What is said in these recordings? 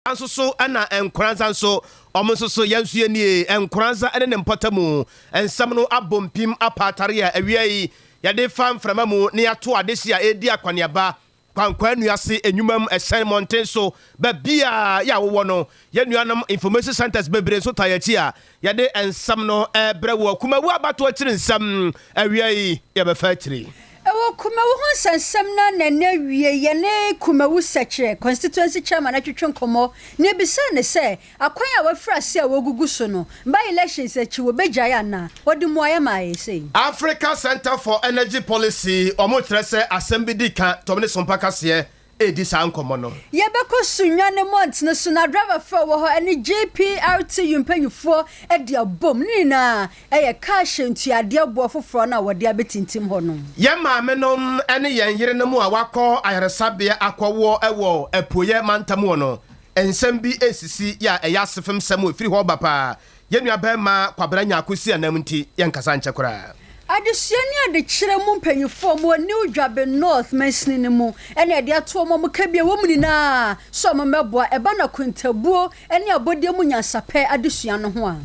anso so ana enkranza nso omo nso so yansu nie enkranza ene ne mpatamu ensam no abompim apatare a awiai yade fam frama mu ne yato adesia edi akwaneaba kwankwanua se enyumam esen monten so ba bia ya wo no yanuanam information centers bebre so tayachi a yade ensam no ebrewo kuma wu abato akire nsam awiai ya be fa akire ewo kuma wo hansam na nana wie ye ne kuma wu sekire constituency chairman atwetwe nkomo ne bisa ne se akwan a wafra se a wogugu so no by elections achi wo begya na wodi mu ayama say Africa Center for Energy Policy omo trese assembly dika tomne Sompa kase edi sa nkomo no ye beko sunwane mont no so na driver for wo ho ene JPRT yumpanyufo e dia bom ni na eye cash ntuade abo foforo na wode abetintim ho no ye maame nom ene yen yire no mu a wakọ ayaresabea akọwo ewo epoye mantam no ensem bi esisi ya eya sefem sam ofiri ho bapa ye nua ba ma kwabra nya akosi anam nti ye nkasa nchekora adesiani ade kire mu mpanyufo mo New Dwabe North mesni mu ene ade ato mo kabia wo muni na so mo meboa eba na kwintabuo ene abodie mu nyasape adesua no ho a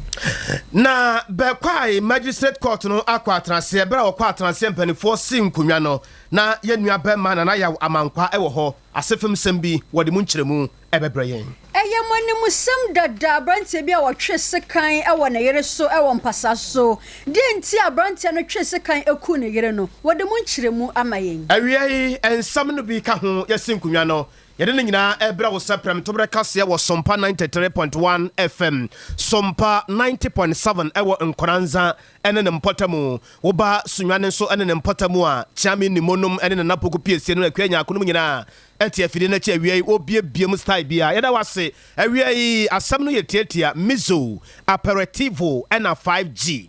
na bekwai magistrate court no akwa atrase ebra okwa atrase mpanifo sinkunwa no na yenua ba ma na ya amankwa ewo ho asefem sembi wode mu nkyeremu ebebrayen eye moni musem dada brantie bia wo twese kan ewo na yere so ewo mpasa so de nti abrantie no twese kan eku ne yere no wode mu nkyeremu amayen awiei ensam no bi ka ho yesinkunwa no yede ne nyina ebra wo saprem to bre kase wo Sompa 93.1 FM Sompa 90.7 ewo nkoranza ene ne mpotamu wo ba sunwane so ene ne mpotamu a chami ni monum ene ne napoku piesie no akwanya akonom nyina eti afide na chi awiei obiebiem style bia yeda wase awiei asam no yetiatia mizo aperitivo ena 5G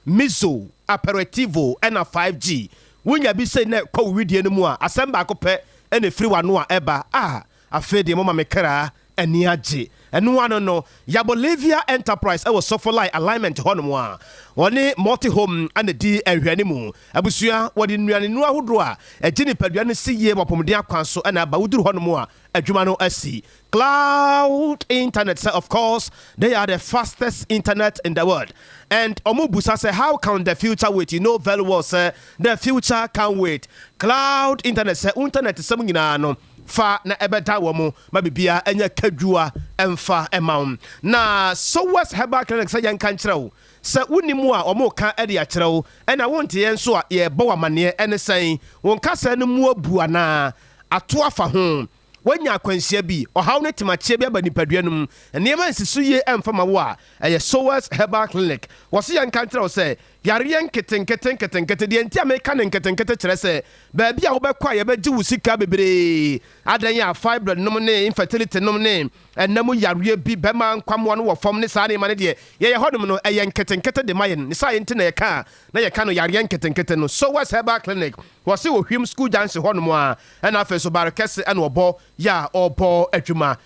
mizo aperitivo ena 5G wunya bi sei na kwa widie no mu a asam ba akopɛ ene free wano a eba afede mama mekara eni age enu wano no ya Bolivia Enterprise ewo Sofolai alignment hono a woni multi home ane di ehwane mu abusua wodi nnuane nu ahodo a egini padua ne siye bopomden akwanso ana ba wuduru hono mu a adwuma no asi cloud internet of course they are the fastest internet in the world and omubusa say how can the future wait you know very well say the future can wait cloud internet say internet sem nyina no fa na ebeta wo mu mabibia enya kadwua emfa emaum na so west herbal clinic say yan kan kyerɛw sɛ wonimu a omo ka ede a kyerɛw ɛna wonte yen so a ye bɔ wamane ene sɛn won kasa no mu abu ana ato afa ho wanya akwansia bi ohaw ne timachie bi aba nipaduanum nneema nsisu ye emfa ma wo a ɛyɛ Sowers Herbal Clinic wɔse yan kan kyerɛw sɛ yare yan ketenkete de ntia me ka ne ketenkete kyerɛ sɛ baabi a wobɛkɔ a yɛbɛgye wo sika bebree adan ya fibroid nom ne infertility nom ne enam yare bi bɛma nkwamwa no wɔ fam ne saa ne ma ne de yɛyɛ hodom no ɛyɛ ketenkete de mayen ne saa yɛnti na yɛka no yare yan ketenkete no Sowers Herbal Clinic wɔse wɔ hwim school junction hodom a ɛna afɛ so barekɛse ɛna ɔbɔ ya ɔbɔ adwuma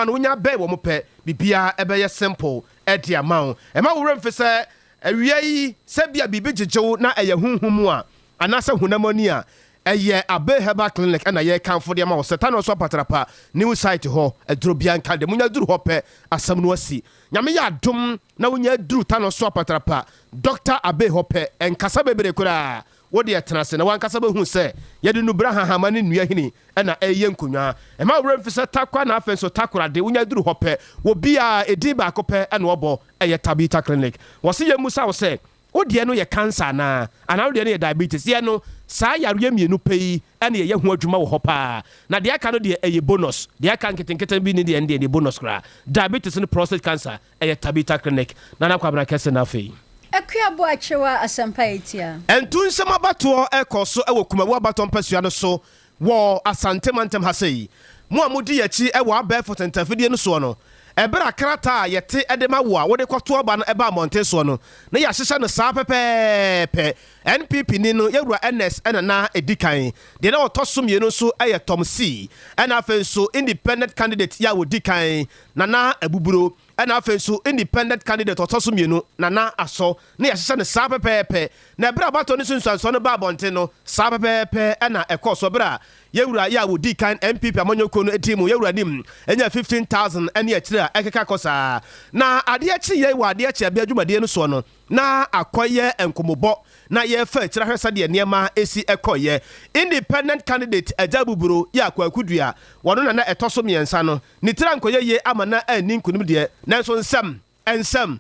no wonya bɛɛ wɔ mo pɛ bibia ɛbɛyɛ simple ɛde ama wo ɛma wo remfe sɛ awiei sɛbia bibi gyegyew na ɛyɛ hunhum a anasa hunamoni a ɛyɛ Abe Herbal Clinic ɛna yɛ kanfo de ama wo sɛta no so patrapa new site hɔ aduro bia nka de munya duru hɔ pɛ asam no asi nyame yɛ adom na wonya duru ta no so patrapa Dr. Abe hɔ pɛ enkasa bebre kura wode yɛtenase na wankasa behu sɛ yɛde no bra hahama ne nnua hini ɛna ɛyɛ nkonwa ɛma wura mfi sɛ takwa na afɛ so takorade wonya duru hɔ pɛ wɔ bia ɛdin baako pɛ ɛna ɔbɔ ɛyɛ Tabita Clinic wɔse yɛ musa wo sɛ wodeɛ no yɛ cancer na ana wodeɛ no yɛ diabetes yɛ no saa yareɛ mienu pɛ yi ɛna yɛyɛ ho adwuma wɔ hɔ paa na deɛ aka no deɛ ɛyɛ bonus deɛ aka nketenkete bi ne deɛ ɛne bonus kora diabetes ne prostate cancer ɛyɛ Tabita Clinic na nakwabena kɛse na afei Akuabo achewa asampa etia. Entu nsɛm abatoɔ ɛkɔ so ɛwɔ kumawu abatɔ mpasua no so wɔ asantemantem ha sei. Mo a modi yakyi ɛwɔ abɛɛfo tentafidie no so no. ebra krata yete edema wo a wode kwato aba no eba monte so no na ya hyehye no saa pepepe NPP ni no yewura NS na edikan de na otosom ye no so eye Tom C na afen so independent candidate ya wodikan na abuburo na afen so independent candidate otosom ye no na aso na ya hyehye no saa pepepe na ebra bato ni sunsuanso no ba monte no saa pepepe na ekoso bra yewura ya wodikan NPP amanyoko no etimu yewura nim enya 15,000 ene akira ekeka kosa na ade achi ye wa ade achi abia dwumade no so no na akoye enkomobo na ye fa akira hwesa de niema esi ekoye independent candidate ajabuburo ya kwakudua wono na etoso miensa no ni tira nkoye ye amana ani nkunim de na so ensem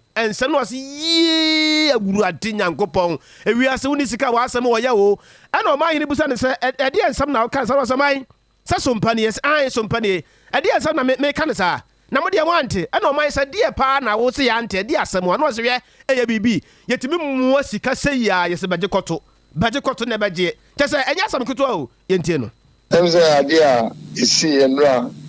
no wasi ye aguru ade nyankopon ewiase woni sika wa asem wo ya o ana o mahini busa ne se ade ensem na o kan sa wo samai sa Sompa ne yes ai Sompa ne ade ensem na me kan sa na mo de mo ante ana o mahini sa de pa na wo se ya ante ade asem wo no se ye eya bibi yetimi mu sika se ya yese baje koto na baje tese enya asem keto o yentie no say idea is see and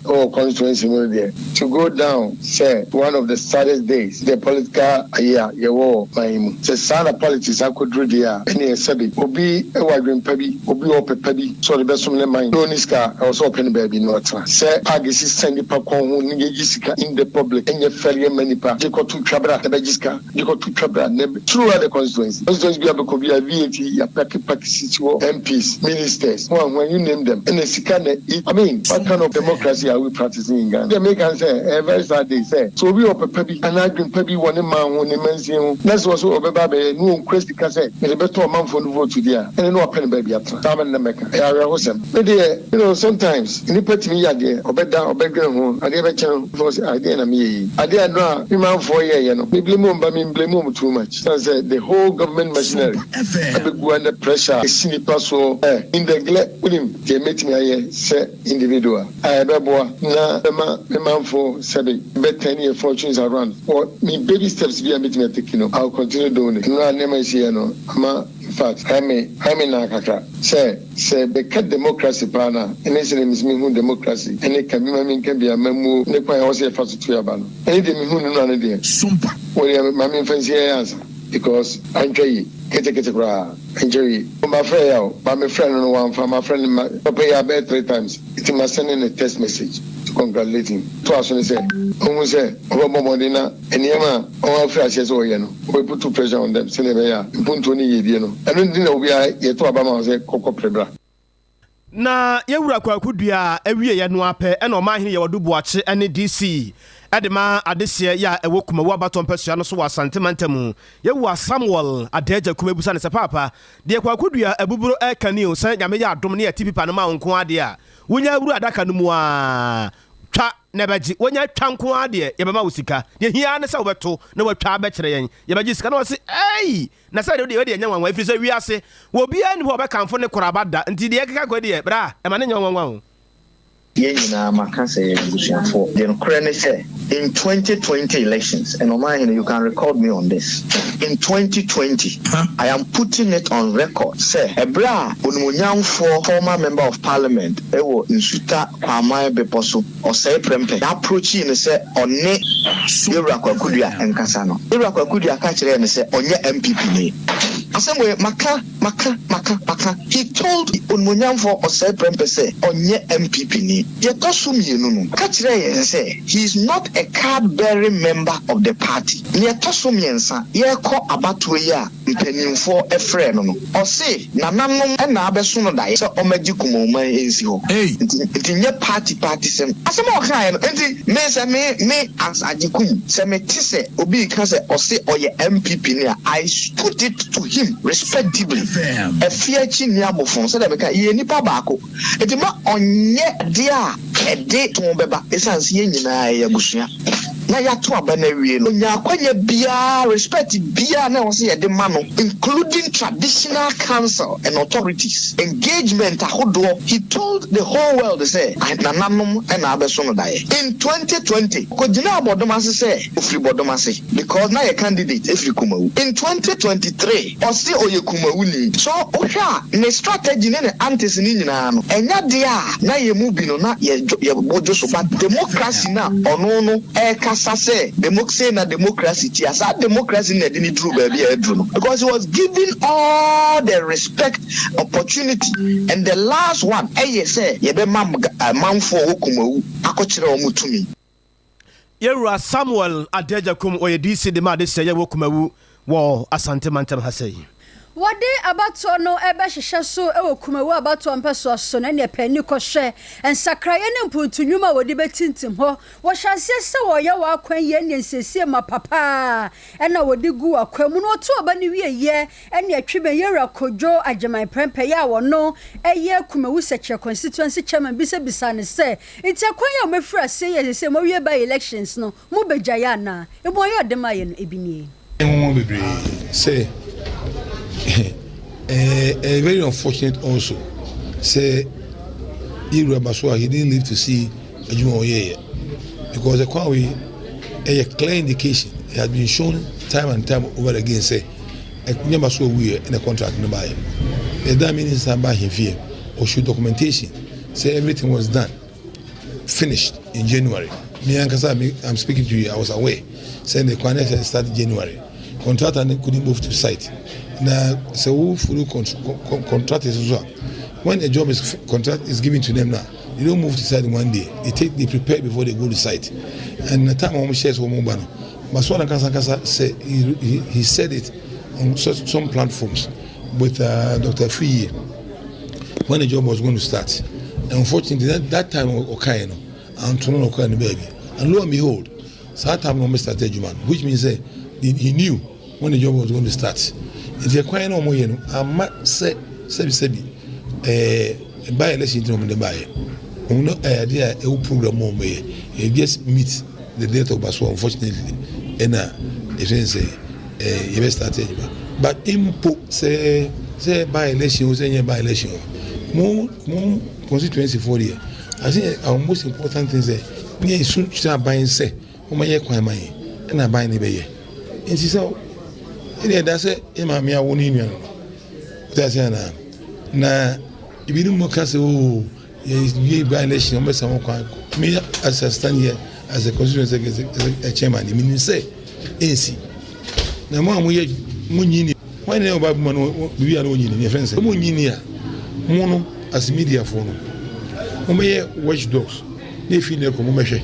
constituency there to go down. Say one of the saddest days, the political year war maimu. Say sana politics I could do there. Any sabi obi e wadwen pabi obi o pepabi so the best one mind. No niska also open baby not. Say agisi send the pakon hu ngeji sika in the public. Enye fairly many pa. Jiko tu trabra tebajiska. Jiko tu trabra throughout the constituency. Constituency be able to be a VAT ya paki MPs, ministers. When you name them. I mean, what kind of democracy are we practicing in Ghana? The Americans say, a very sad day say, so we are peppy, and I drink peppy one man when they mention, that's also a baby, no question, cassette, and a better man for the vote to there, and no pen baby at time in America. But you know, sometimes, in the pet me idea, or better, or better home, I never channel for idea me. I dare not, man for a year, you know, maybe blame blame too much. That's the whole government machinery. I be under pressure, a cynical so, in the glare with him, they met me. Say individual. I bebo na the man for 10 year fortunes around. Or me baby steps be a meeting taking. I'll continue doing it. No, I never see no. In fact, I may na kaka. Say the cat democracy partner. And this is me who democracy. And it can be a memo. Ne kwa also fast to your ban. Anything who no na there. Sompa. Well, my main fancy answer because I enjoy Kete bra enjoy my friend but my friend no one from my friend papa ya bet 3 times it must send in a text message to congratulate him to as say omo say obo modina eniema o afra say so ye no we put pressure on them say be ya mpunto ni ye die no eno ndi na obi ye to aba ma say kokko prebra na yewura kwakudua awie ye no apɛ ɛna ɔmahene ye wodubuache ɛne DC Edema adesia ya ewo kuma wa baton pesua no so wa santimantamu yewu Samuel adeja kuma busa ne se papa de kwakudua abuburo ekani o san nyame ya adom ne ya tipipa no ma nko ade a wonya wuru adaka no mu a twa ne baji wonya twa nko ade ye bema wosika de hia ne se wobeto na watwa ba kire yen ye baji sika no se ei na se de nya wanwa ifiri se wiase wo bia ni ho be kanfo ne korabada nti de ekeka ko de bra e ma ne nya wanwa o Yena Makase for the Ukraine say in 2020 elections, and you can record me on this. In 2020, I am putting it on record. Say Ebra Unmunyam for former member of parliament, Ewo Insuta Kwamai Beposo, or say Prempe, approaching and say on ne Irakwakudia and Kasano. Irakwakudia catch and say on your MPP. Assemble Maka. He told Unmunyam for or say Prempe say on your MPP. He is not a card-bearing member of the party. For a friend, or say, Nanam and Abesuno die, so Omejukumo it's in your party sem. As a more kind, and me as Ajikum, Semetise, Obi Kase, or say, or your MPP near. I put it to him respectively. A fear chinyabo phone, so that we can hear any pabako. It's not on yet, dear. A day to Beba, essence yen Yabushia. Na ya to abanawie no nya kwanye bia respect bia na won say ye de mano including traditional council and authorities engagement ahodo. He told the whole world to say nananom and abeso no dae in 2020 ko gina abodomase say ofri bodomase because na ye candidate efri kumawu in 2023 o say oye kumawu ni so ohwa ne strategy ne antes ni nyina no enya de a na ye mu bi no na ye bojo so but democracy na ono no e kasa say democracy ti asa democracy na dey true baby edru because he was given all the respect, opportunity, and the last one say ye be manfo okumawu akokire omutumi. Yewura Samuel Adejakum oyedisi de ma de seye wokumawu wo Asante Mantam ha sei. Wade abato no ebe hihye so ewo kumawu abato ampeso so na ne pani kohwe ensakraye ne mpuntunwuma wodi betintim ho wo hyase se wo ye wa kwan ye ne nsesie ma papa ena wodi gu akwamu no to oba ne wieye ene atwebe yera kojo ageman prempe ya wo no eye kumawu seche constituency chairman bisa ne se iti akwan ya mafira se ye se mo wie by elections no mo begya na ebo yo de ma ye no ebinie mo bebre say very unfortunate also. Say Iru Abaswa, he didn't live to see a Juma because the Kwawi a clear indication it has been shown time and time over again. Say a Yamaswa we in a contract no buy. That means some by him fear or should documentation say everything was done, finished in January. Me and Kasa, I'm speaking to you. I was away. Saying the connection started January. Contractor couldn't move to site. Now, so full contract is well. When a job is contract is given to them now, they don't move to site one day. They prepare before they go to site. And the time I'm shares home banner. Maswana Kasa said he said it on some platforms with Dr. Free when the job was going to start. And unfortunately, that time Okayano and Tono Okayano baby. And lo and behold, so that time no started Juman, which means he knew when the job was going to start. If you're quite no more, I might say, by election to the buyer. No idea, a program more may just meet the date of Baswa, unfortunately. And if they say, you started. But input say by election, was any by election. More constituency for you. I think our most important thing is that we soon start buying, say, oh, my money, and I buy any bay. And she said, that's it. I won't even. That's it. Now, if you don't more cast, oh, you buy election, almost some me as I stand here as a constituency a chairman, the meaning say, AC. Now, one we Munini, why never we are only in your friends? Muninia, Mono as media phone. Watchdogs, they feel their commercial.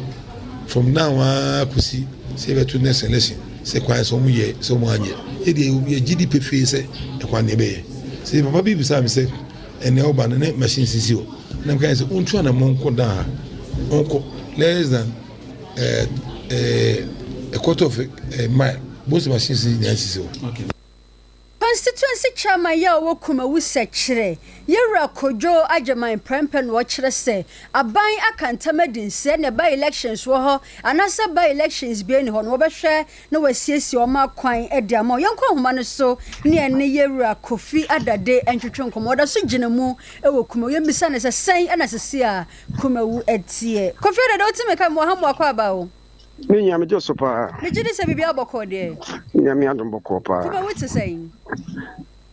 From now, I could see, save a two next election. Say quiet some year, someone year. It will be a GDP face a one neighbor. Say, Papa Bibi say, and the urban machines is you. And I'm going to say, Untwana Monko da, Uncle, less than a quarter of a mile. Most machines in the NCCO. Okay. Constituency chairman ya wo kumawu sechere yewura kojo ageman prempen wo kire se aban akantamedin se ne by elections wo ho anasa by elections bi eni ho no behwe na wasiesi o ma kwan ediamo yenko homa no so ne ene yewura kofi adade entwetwe nkomo da so ginemu ewo kumawu yembisa ne se sen ana sesi a kumawu etie kofi adade otime ka mo ha mo akwa ba o me nyame josopa me jidi se bibia boko de nyame adom boko pa kumawu te sen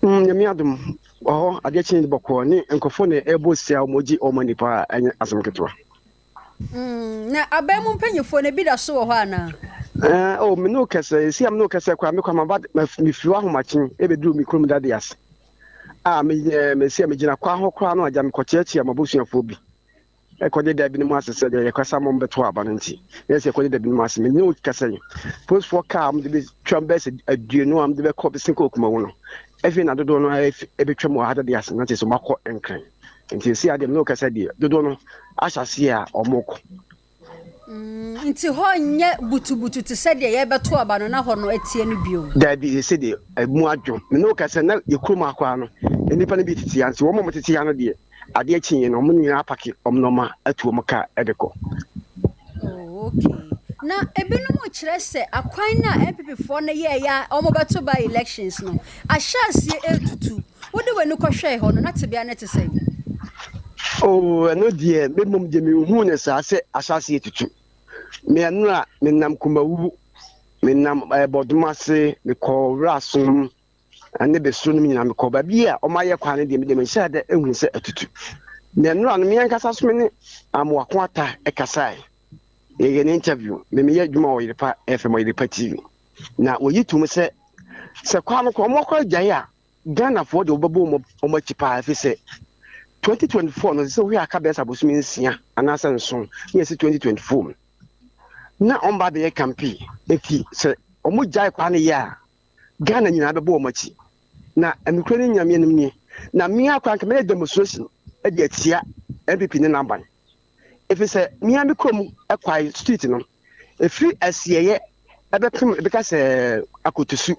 nyame adom ade chin boko ni enkofo ne ebosia omoji omanipa anya asomketwa na abemu mpanyefo ne bida so ho ana me no kese si am no kese kwa me kwa ma me fiwa homachin ebedu mi krom dade ase me si me gina kwa ho kra no aja me kochechi amabusuafo bi ekode da bi ni mu asese de yakwasa mo beto aba no nti yes ekode da bi ni mu asese me no kese post for car am de be twambes aduenu am de be ko bisinko kuma wo no efi na dodo no ebetwa mo hada de ase na te so makọ enkran nti si ade no kese de dodo no ahyase a omoko nti ho nye butubutu te se de ye beto aba no na ho no etie no bio da bi se de mu adwo me no kese na yekroma akwa no enipa no bi titi ya nti wo mo titi ya no de ade chinye no mun nyina apake omnoma atuo mka edeko okay na ebinu mo kire se akwan na MPP4 na ye ya omobato by elections no ahyasie etutu wode wani kohwe ho no na tebia na te sei no die memom de me hu ne sa se ahyasie etutu me anura me nam kumawu me nam bodumase me ko rasom ane be sunu nyina me ko ba bia o maye kwane de me de me sha da ehun se atutu me no an me yankasa so me ne amwako ata ekasai an interview. Maybe you more FM or TV. Now, will you to me say, Sir Kwame Kwamoko Jaya, Ghana for the Obaboom or Machipa, if he say 2024, so we are Cabeza Busmin, and answer soon. Yes, 2024. Now, on by the campaign, if he said, Omujai Kwani, Ghana, you have a bomachi. Now, I'm creating your enemy. Now, me, I can't make demonstration at the Tia, MVP number. If it's a Miami come a quiet street, if you as ye, because I could to sue.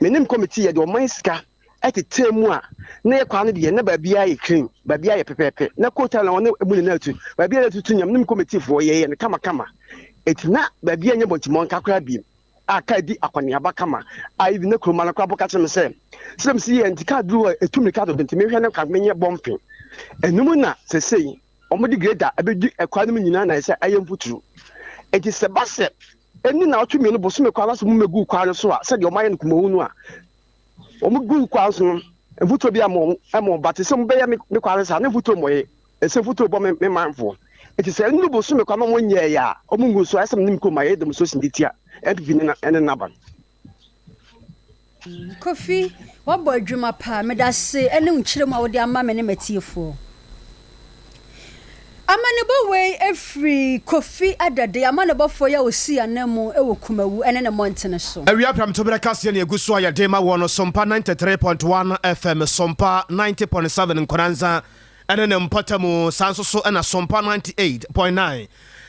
My name committee at your Maiska at the Temua, near quantity and never be a cream, but be a pepe, no quota on the Mulinato, but be able to turn your name committee for ye and the Kama. It's not by being able to Moncakrabi. I can't be up on your Bakama. I even know Kumana Crabocats and say, some see and can't do a 2 minute of intimation and Camania bumping. And Numuna, say, Omodi greater, I be a quadmin in I say, I am put through. It is a basset. And now 2 million Bosume Qualas Mumu Qualasua, said your mind Kumunua. Omugu Quasum, and Vutobia Amo, but some Bay Qualas and Vutomoe, and some Vutobo me mindful. It is a new Bosume Quamon 1 year, Omungu, so I some Nimco my head, the Society, and another. Coffee, what boy dream up, Medase, and no children with their mamma and a for. I'm an way every coffee at the day. I'm an about for you see a nemo, Kumawu, and in a mountain so. We are from Tobacasian, Guswaya Dema 1 Sompa 93.1 FM, Sompa 90.7 in Koranza, and then Mpatamu, Sanso, and a Sompa 98.9.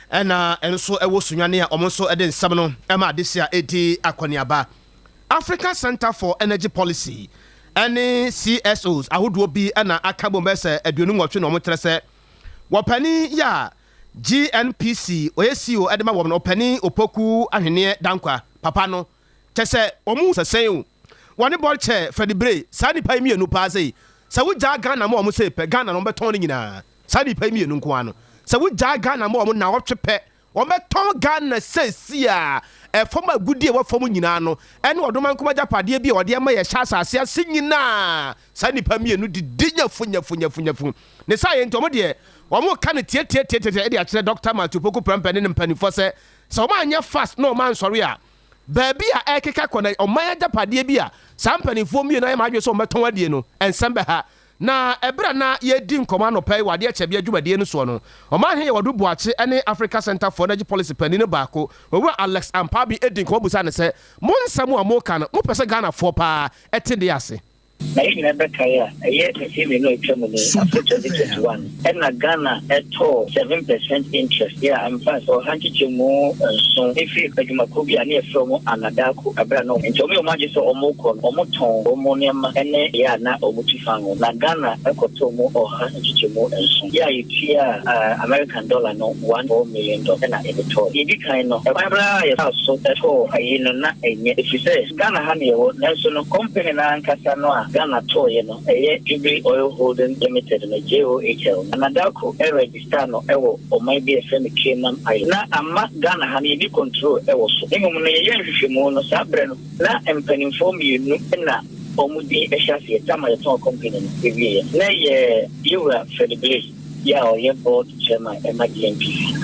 And so I was Sunyania, almost so Eden Samano, Emma this year 80 Aquaniaba. African Center for Energy Policy, any CSOs, I would be an Akabo Mesa, a Dunum of Chinomotrese. Wapani ya GNPC OSCO Edema woman opani opoku ahene dankwa papa no tese omu seseu woni ball chair Fedibre sani pa mi enu pa sei se wo ja Ghana mo omu sei pe Ghana no beton ni nyina sani pa mi enu nko ano se wo ja Ghana mo omu na wotwepe wo beton Ghana sesia e foma gudie wo fom nyina no ene odoma nkoma japade bi ode ma ye sha asase ase nyina sani pa mi enu didinya funya ne sai entomo de Omo kan tie e dey akire Dr. Matupoku Prempene ne mpanifo se o ma anya fast no man sorry a baabi a ekeka kona o ma ajapade bi a sa mpanifo mi na ma adwe so o meton adie no ensembe ha na ebra na ye di nkoma no pai wade ache bia dwumade no so no o ma he wadu buache ene Africa Center for Energy Policy pani no baako we Alex Ampabi edin ko busa ne se monsamu amoka no mo pese Ghana for pa etinde ase na hii inabeka ya simi no ichemo ni after 2021 na Ghana eto 7% interest yeah I'm fast so hanchi chemo so if you kajuma kubi ani from anadako abra no nti omo maji so omoko omoton omoniama ene ya na omutifango na Ghana ekoto mo hanchi chemo so yeah itia American dollar no $1 million na eto idi kind no abra ya so eto ayino na enye if you say Ghana hani wo na so no company na ankasa no Ghana toy no Jubilee Oil Holding Limited no JOHL anadako register no ewo o might be a friend Cayman Island na ama Ghana ha ni control ewo so engum no ye nhwehwemu no sabre no na empanimfo mienu na omudi ehwase etama yeton company no ewie na ye Eura Federation ya o ye board chairman GNPC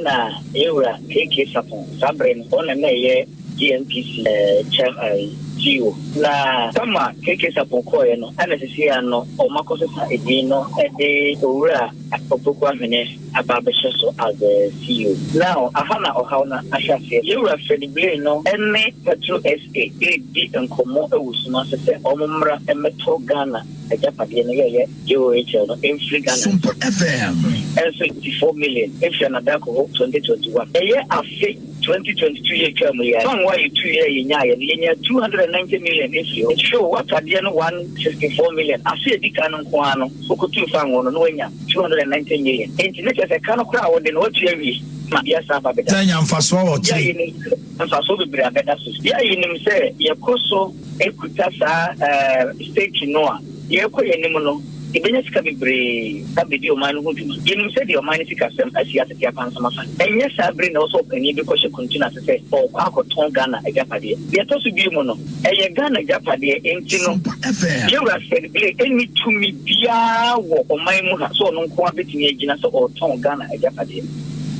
na Eura KK Sapon sabre no ona na ye GNPC chairman Gio na kama keke sapoko no anesisia no o makosesa edino ede owura opoku ahene ababehye so as CEO now ahana ohauna ahwase Eura Federation no ene Petro SA edi enkomo ewusuma sese omumra emeto Ghana ejapade no ye JOHL no infri Ghana Sompa FM $54 million if you nadako 2021 eye afi 2022 year term year one why 2 year nya 290 million if you show what at the end 164 million I see the canon kwano okutu fango no nya 290 million internet as a canon crowd in what year ma ya saba beta tanya mfaso wa chi mfaso be bra beta so ya yinim say yekoso ekuta sa stake noa yeko yenim no ibenya sika bebre abedi o man ho dum yenu se de o man sika sem asiate tia pansama fa enye sabre na so pani bi ko she continue se o akoton Ghana agapade ye to so bi mu no eye Ghana agapade enti no Eura Federation eni tumi bia wo o man mu ha so no nko abetini agina so o ton Ghana agapade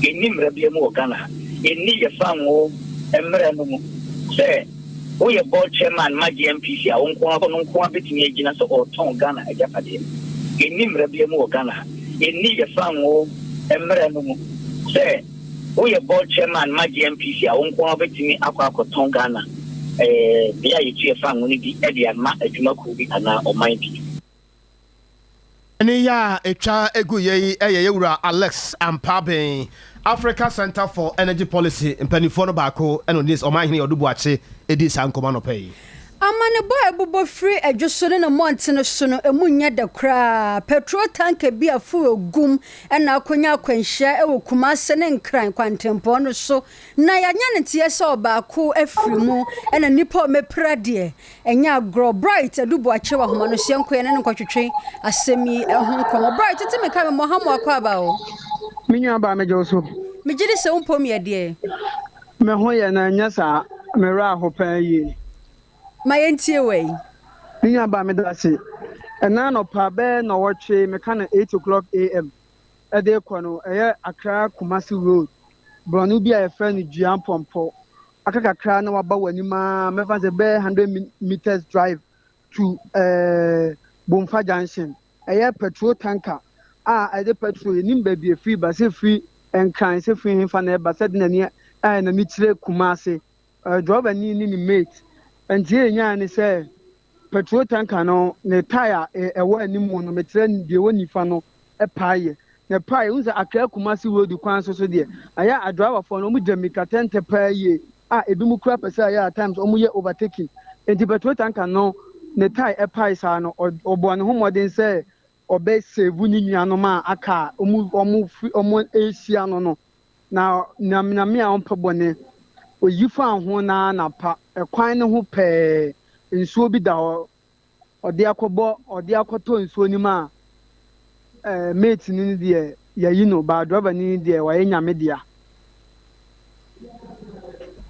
yɛnni mmara bi mu wɔ Ghana ha yɛnni yɛfa ngo mmara no mu sɛ woyɛ board chairman ma GMPC a wo nko abɛtumi agyina sɛ ɔtɔn Ghana agyapadeɛ yɛnni mmara bi mu wɔ Ghana ha yɛnni yɛfa ngo mmara no mu sɛ woyɛ board chairman ma GMPC a wo nko abɛtumi akɔtɔn Ghana bia yɛtu yɛfa ngo no bi ɛde ama adwumakuo bi anaa ɔman bi Any ya echa egu ye yewura Alex Ampaben Africa Center for Energy Policy mpanifo no baako eno this omahene odubuache edi sankoma no pay Amane boy bubo free adwoso ne monte no so no emunya da kra petrol tanker bi afu ogum na akonya akwanhia e wokuma se ne nkran kwantempo no so na yanya ne tie se obaako afiri mu na nipa mepra de enya agro bright adubu ache wa homa no se nkoye ne nkotwetwe asemi ehun komo bright tete ka me mohamo akwa ba o minwa ba mejo so mejiri se unpom ye de me ho ye na nya sa me ra ho pa yi my NTA minwa ba me da se na no pa be no watwe me ka na 8:00 AM e de ko no eye Accra Kumasi Road bronu bi a efe no Duan Pompo akakakra na waba wani ma me fa se be 100 meters drive to Bomfa Junction eye petrol tanker e de petrol ni ba bi free ba se free enkan se free fa na ba se de na ni na ni kire Kumasi driver ni mate enti enya ni se petrol tanker no ne tire ewo animu no metre de woni fa no paaye ne paaye unza Accra Kumasi Road kwan so de aya driver for no mu jamika tente paaye ebi mu kura pese aya at times omu ye overtaking enti petrol tanker no ne tire paaye sa no obo ne ho modern se obe save ni nuano ma aka omu Asia no na me a ompebone oyifa ho na pa kwan ne ho pɛ nsuo bi da hɔ ɔde akɔtɔ nsuo ni ma mate ni de yayi no ba driver ni de wa nyame dia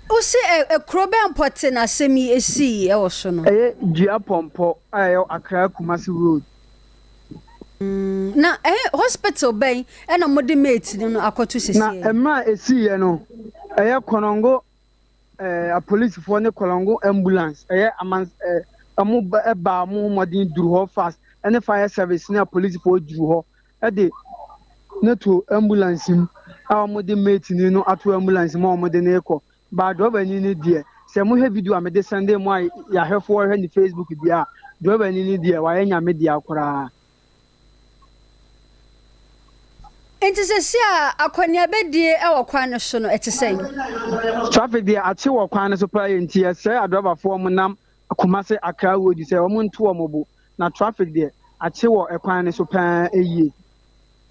o se krobe ampote na semi esi e wo so no dua pompo ayo Accra Kumasi Road na hospital ben na mode mate ni no akɔto sesi na emra esi ye no konongo a police for ne kolongo ambulance amu ba mu modern duru ho fast and fire service na police for duru ho de ne to ambulance mu amu de mate ni no ato ambulance mu amu de ne ko ba driver ni de se mu he video am de send mu ya hefo he ni Facebook bia driver ni de wa nya me dia kora enti se sia akonia bedie e wo kwan no so no etesen traffic dia ache wo kwan no so pa enti se driver for mu nam Kumasi Accra Road se o mu nto o mobo na traffic dia ache wo ekwan no so pa eyie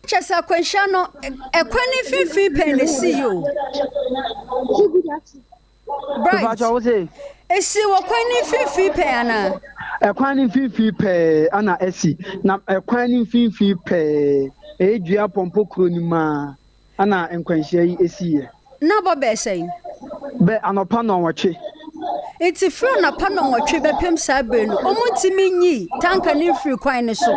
chesa kwanhia no ekwan ni fifi pen ne si yo bright esi wo kwan ni fifi pen ana ekwan ni fifi pe ana esi na ekwan ni fifi pe dua pompo kro ni ma ana enkwanhia yi esi ye na bo be sei be anopa no nwoche iti fro na pa no nwoche be pem sa be no omuntimi nyi tanka ni free kwan ni so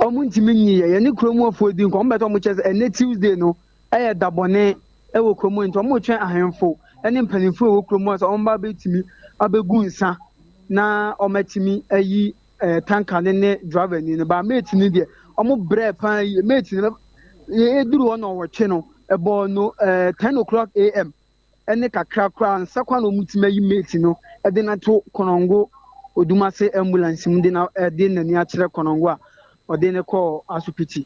omuntimi nyi ye ni kro mu ofodi nko mbeto mu chese ene Tuesday no dabone wo kro mu nto mu twen ahemfo ene mpanimfo wo kro mu so omba betimi abegu nsa na omatimi ayi tanka ne driver ni ba mate ni de omo bre pan mate ni duru ono woche no ebo no 10:00 AM ene kakra kra nsa kwa no mutima yi mate no de na to konongo odumase ambulance mu de na de nani a kire konongo a ode ne ko asupiti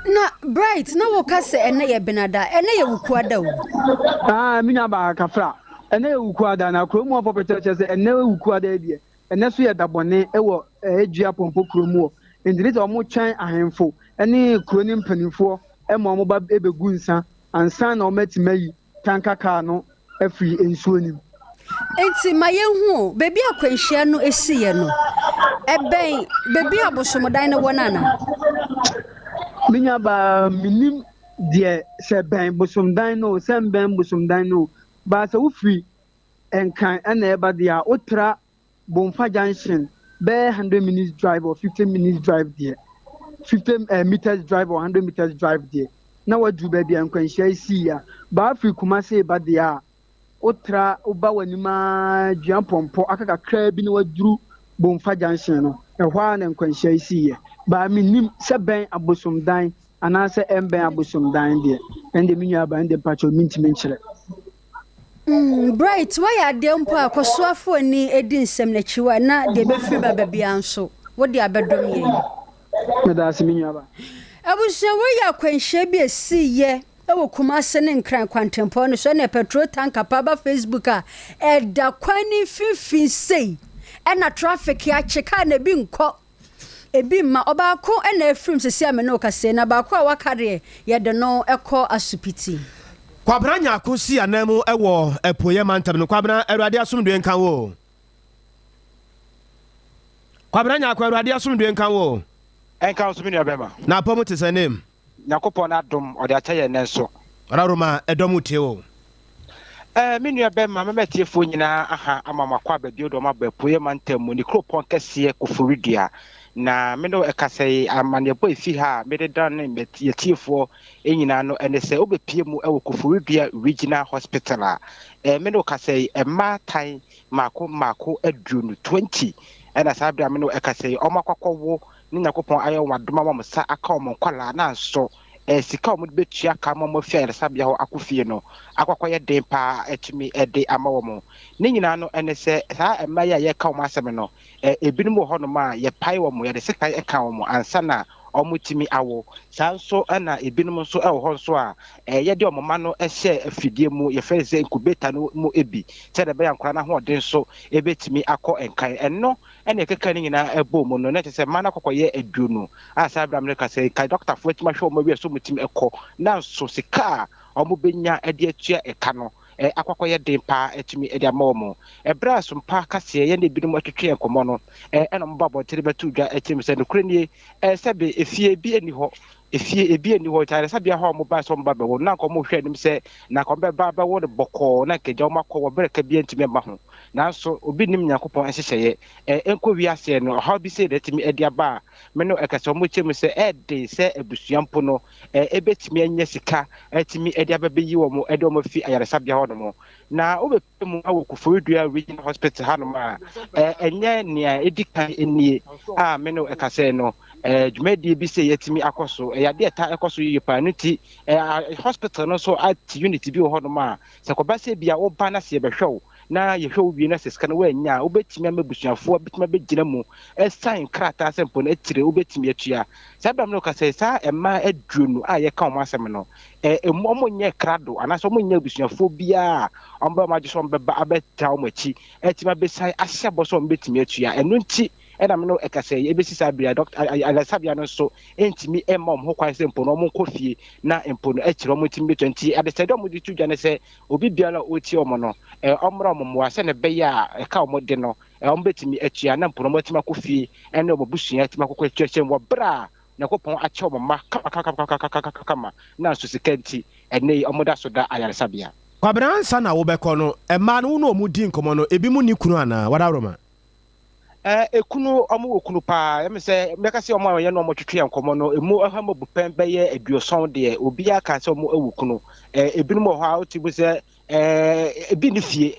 na bright na wo kase ene ye benada ene ye wukuada wo minya ba kafra ene ye wukuada na kromu of property ene wukuada die ene so ye dabone ewo edua pompo kromu ndiri to mo twan ahemfo ene kroni mpanifo ema mo ba ebegu nsa ansa na o matimayi tanka ka no afri ensuo nim enti mayehu bebi akwanhia no esiye no eben bebi abosomodan no wonana minya ba minim de se ben bosomdan no se ben bosomdan no ba se ufri enkan na eba dia otra Bomfa Junction be 100 minutes drive or 15 minutes drive there 50 meters drive or 100 meters drive there na wadu baabi a nkwanhyia si ya ba afiri Kumase ba de a otra oba wanima dua pompo aka kakra bi na waduru Bomfa junction no ehwa na nkwanhyia si ya ba minim se ben abosomdan anase emben abosomdan de ende minua ba ende pacho mintimi nkyere. Bright, why are they on park or so for any edin sem na chiwa na de be free ba baby anso. What the abedom ye? Medasi minua. Abusha we ya kwanhye bi esi ye. Ewo Kumase ne nkran kwantempo no so na petrol tanker pa ba Facebook a eda kwani fifi sei. E na traffic ya cheka na bi nko. Ebi ma obaako e na efrim sesi amene okase na baako a wakare ye de no ekọ asupiti. Kwabra nya akosi anamu ewo epoye mantam no kwabra Awurade asomdwe nkan wo. Kwabra nya akwa Awurade asomdwe nkan wo. Enka osumi ne bema. Na pomo te sanem. Yakopon adom ode achaye nenso. Raroma edomu tie wo. Me nua bema memetiefo nyina aha amamakwa abadio do mabapoye mantam mu ni kropon kese koforidua. Na me no ekasai amane boy fi ha me de dan me yetiefo enyina no ene se obepie mu ewo koforidua regional hospital a me no kasai ematan mako adunu 20 ena sabia me no ekasai omakwakowo ni Yakopon ayo wadoma mo sa aka o monkwala na nso sika mo betua ka mo fia ere sabia ho akofie no akwakoye den pa etumi ede amawo mo ni nyina no ene se sa emaya ye ka o masem no ebinum ho no ma ye pai wo mo ye de sika e ka wo mo ansa na omutimi awo sanso na ebinum so ho so a ye de omoma no ehye afidie mu ye feze incubator no mu ebi se de be yankora na ho den so ebetimi akọ enkan enno ene keka ni nyina ebo mu no na te se mana kokoye aduonu asa Abraham ka se kai doctor fo etima hwe mo wi so mutimi ekọ na so sika omo benya ede atua eka no akwakoye den pa etumi ede amawo ebra Sompa kase ye ne binum atwetwe enkomo no ena mbabo tere betu dwa etim se no kurenie sebe efie bi eni ho efie ebi eni ho tare sabia ho mo ba so mba be wo na nkomo hwe nim se na kombe ba ba wo de boko na keja o makọ wo bereka bi entimi ma ho nanso obi nim Yakopon enhyehyeye enko wi ase no how bi say etimi ede aba me no ekase mo chem se ede se abusuampo no ebetimi anya sika etimi ede aba be yi wo mo ede o mo fi ayare sabia ho no mo na obepemu awo koforidua regional hospital hanoma enye nia edikan enie me no ekase no dwumadi bi se yetimi akoso ya de ta ekoso yipa nuti hospital no so at unity bi ho no ma se ko ba se bia wo ba na se behwew na ye hwe obi na se ska no wanya obetimi amabusuafo obetimi begina mu sign krata sempo na etire obetimi atua sabam no ka se sa ema aduonu a ye ka o masem no emo nye krado anaso mo nya busuafo bia omba majiso mbeba abeta o machi etima besai ahya boso mbetimi atua enu nti ena me no ekase ebesi sabia doctor alasabia no so entimi emom ho kwan sempo no mo nkofie na empo no ekire mo timi 20 adesede mo di tudwa ne se obi bia na oti omo no omra mo ase ne be ya eka omo de no ombetimi atua na empo no mo tima kofie ene obusua tima kokwa twechem wo bra Yakopon ache omo ma kama na so sikanti ene omo da so da ayaresabia Kwabra ansa na wo bekọ no ema no no omudi nkomo no ebi mu ni kunu ana wadaroma ekunu omo okunu pa em se meka se omo ye no omo twetwe enkomo no emu ahama bupen be ye aduoson de obi aka se omo ewukunu ebinu mo ha otibu se ebi ni fie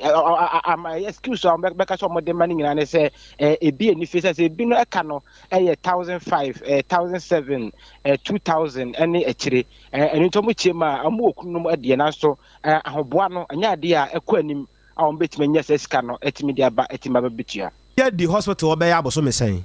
excuse am meka se omo de mani nyina ne se ebi ni fie se ebi no eka no 1005 1007 2000 ene ekire eni to mo chiema omo okunu mo de na so ahoboa no anya de a ekọ anim a omo betime nya se sika no etimi de aba etima ba betua the hospital obeya aboso mesen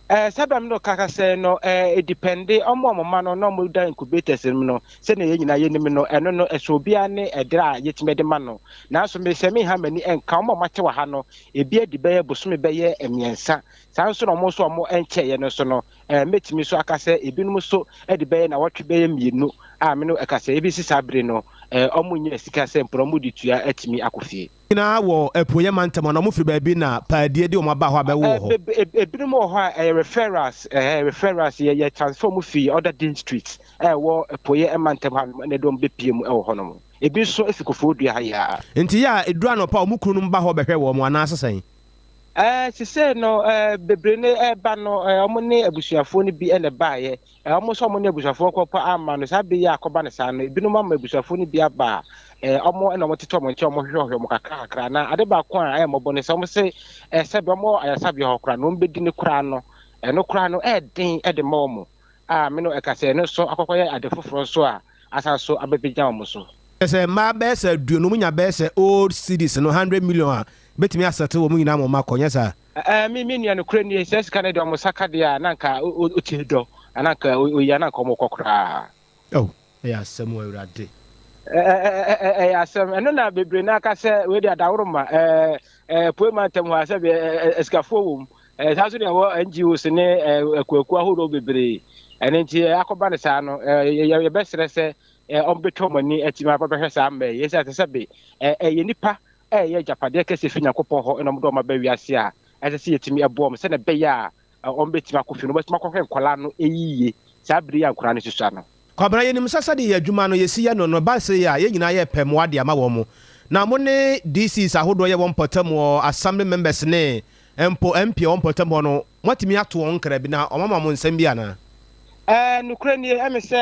sabam no kaka se no it depende omo mama no mo da incubators no se na ye nyina ye nim no eno no eso bia ne edra yetimede ma no na so me se me ha mani enka omo mache wa ha no ebi edi be ye boso be ye emiensa san so no mo so omo enche ye no so no metimi so aka se ebinum so edi be ye na wotwe be ye mienu a me no eka se ebi sisabre no omo nya sika se mpro mo ditua atimi akofie na wo epoye mantam na mo firi ba bi na paadie de o ma ba ho abewo ho ebinum ho referrals ye transform fee other districts wo epoye mantam ha na dom bepiem ho no mo ebi so efikofo dua ha ya nti ya edura no pa o mukunu mba ho behwe wo mo ana asesan She said no, Bebrene, Bano, Omone, Bushafoni be and a buyer. Almost so many Bushafon Copa Amman, Sabi Yacobanesan, Binuma Bushafoni be a bar. Omo and I want to talk with Chomo Mokakra. Adebaqua, I am a bonus. Almost say, Sabamo, I have your crown, begin the crano, and no crano, ding at the moment. Mino, I can say, no, so acquire at the François, as I saw a baby Jamoso. As a my best, do no mean best old cities, no 100 million. Bet me as a 2 million ammo, Marco, yes, sir. Me and Ukraine says Canada, Mosakadia, Nanka, Uchido, and Anka, Uyana Komokra. Oh, yes, somewhere that day. And then I'll be Brinaka said, with the Dauroma, Pumatem was a scaffold, as has been NGOs in a Quahudo Bibri, and in Acobanisano, your best say, on Betomani at my Papa Sambe, yes, at the Sabi, a Nipa. Japadeka si fina kopo na mdo mabewi asia ese si yetimi abom se na beya on betima kofi no betima kokwe kwala no eyiye sabri ya nkura ne susua no kwabra yenim sasa de adwuma no yesi ya no ba se ya ye nyina ye pem wade ama wo mu na mo ne DCs ahodo ye won potam wo assembly members ne MP won potam no matimi ato won kra bi na omama mo nsam bi ana nukura ni eme se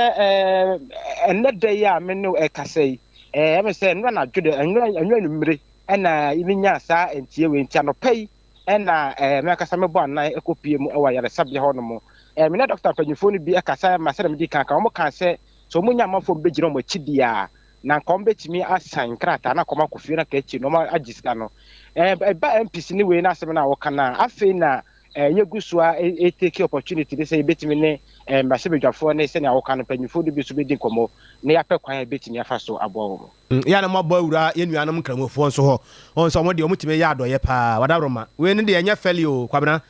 enede ya me no ekasei eme se nwa na dwede anwa numre ena ibinya sa entie we ntia no pay ena me kasa me bo anan ekopie mu ewa yare sabye ho no mo me na doctor panyifo ni bi akasa ma se me di kan mo kan se so mo nya mafo mbegiro mo chidia na kom betimi asan krata na koma kofie na ka echi no ma agisika no ba MPC ni we na se me na wo kana afi na yegusua take opportunity they say betimi ne masebedwafo ne se na wo kana panyifo bi so be di komo ne ya pe kwan betimi afa so abo ya na mabo awura yenuanom nkramofo nso ho on so mo de omutime ya adoye pa wadaroma we ne de enya feli o kwabena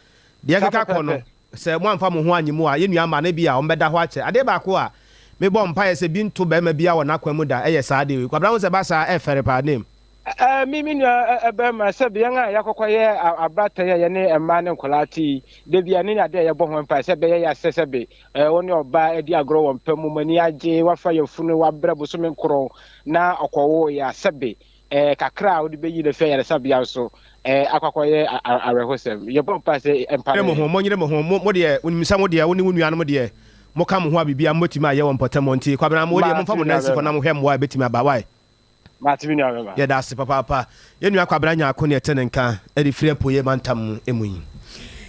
de akeka ko no se mo amfa mo ho anyimu a yenuama na bia o mbeda ho ache ade ba ko a me bom pa ye se bi nto ba ma bia wo na kwamu da eye sa de kwabena wo se ba sa e fere pa name mimi nua ma sabi nga yakokoye abrata ye ne emma ne nkolati de bia ne ade ye bo ho mpa se be ye asesebe woni oba edi agro wo mpamu mani age wafa ye funu wa brabo so me nkoro na okowo ya sebe kakra odi be yi de fe ye sabi aso akwakoye arehosem ye bo mpa se empa mo ho mo nyire mo ho mo de onimisa mo de woni wonu anu mo de mo ka mo ho abibia motima ye wo mpatam kwabena mo de mo fa mo nansi ko na mo hwe mo betima ba why Matimi na baba. Ya dasi papa. Yenu akwabra nya akone tenenka edi frempo ye mantam emuyi.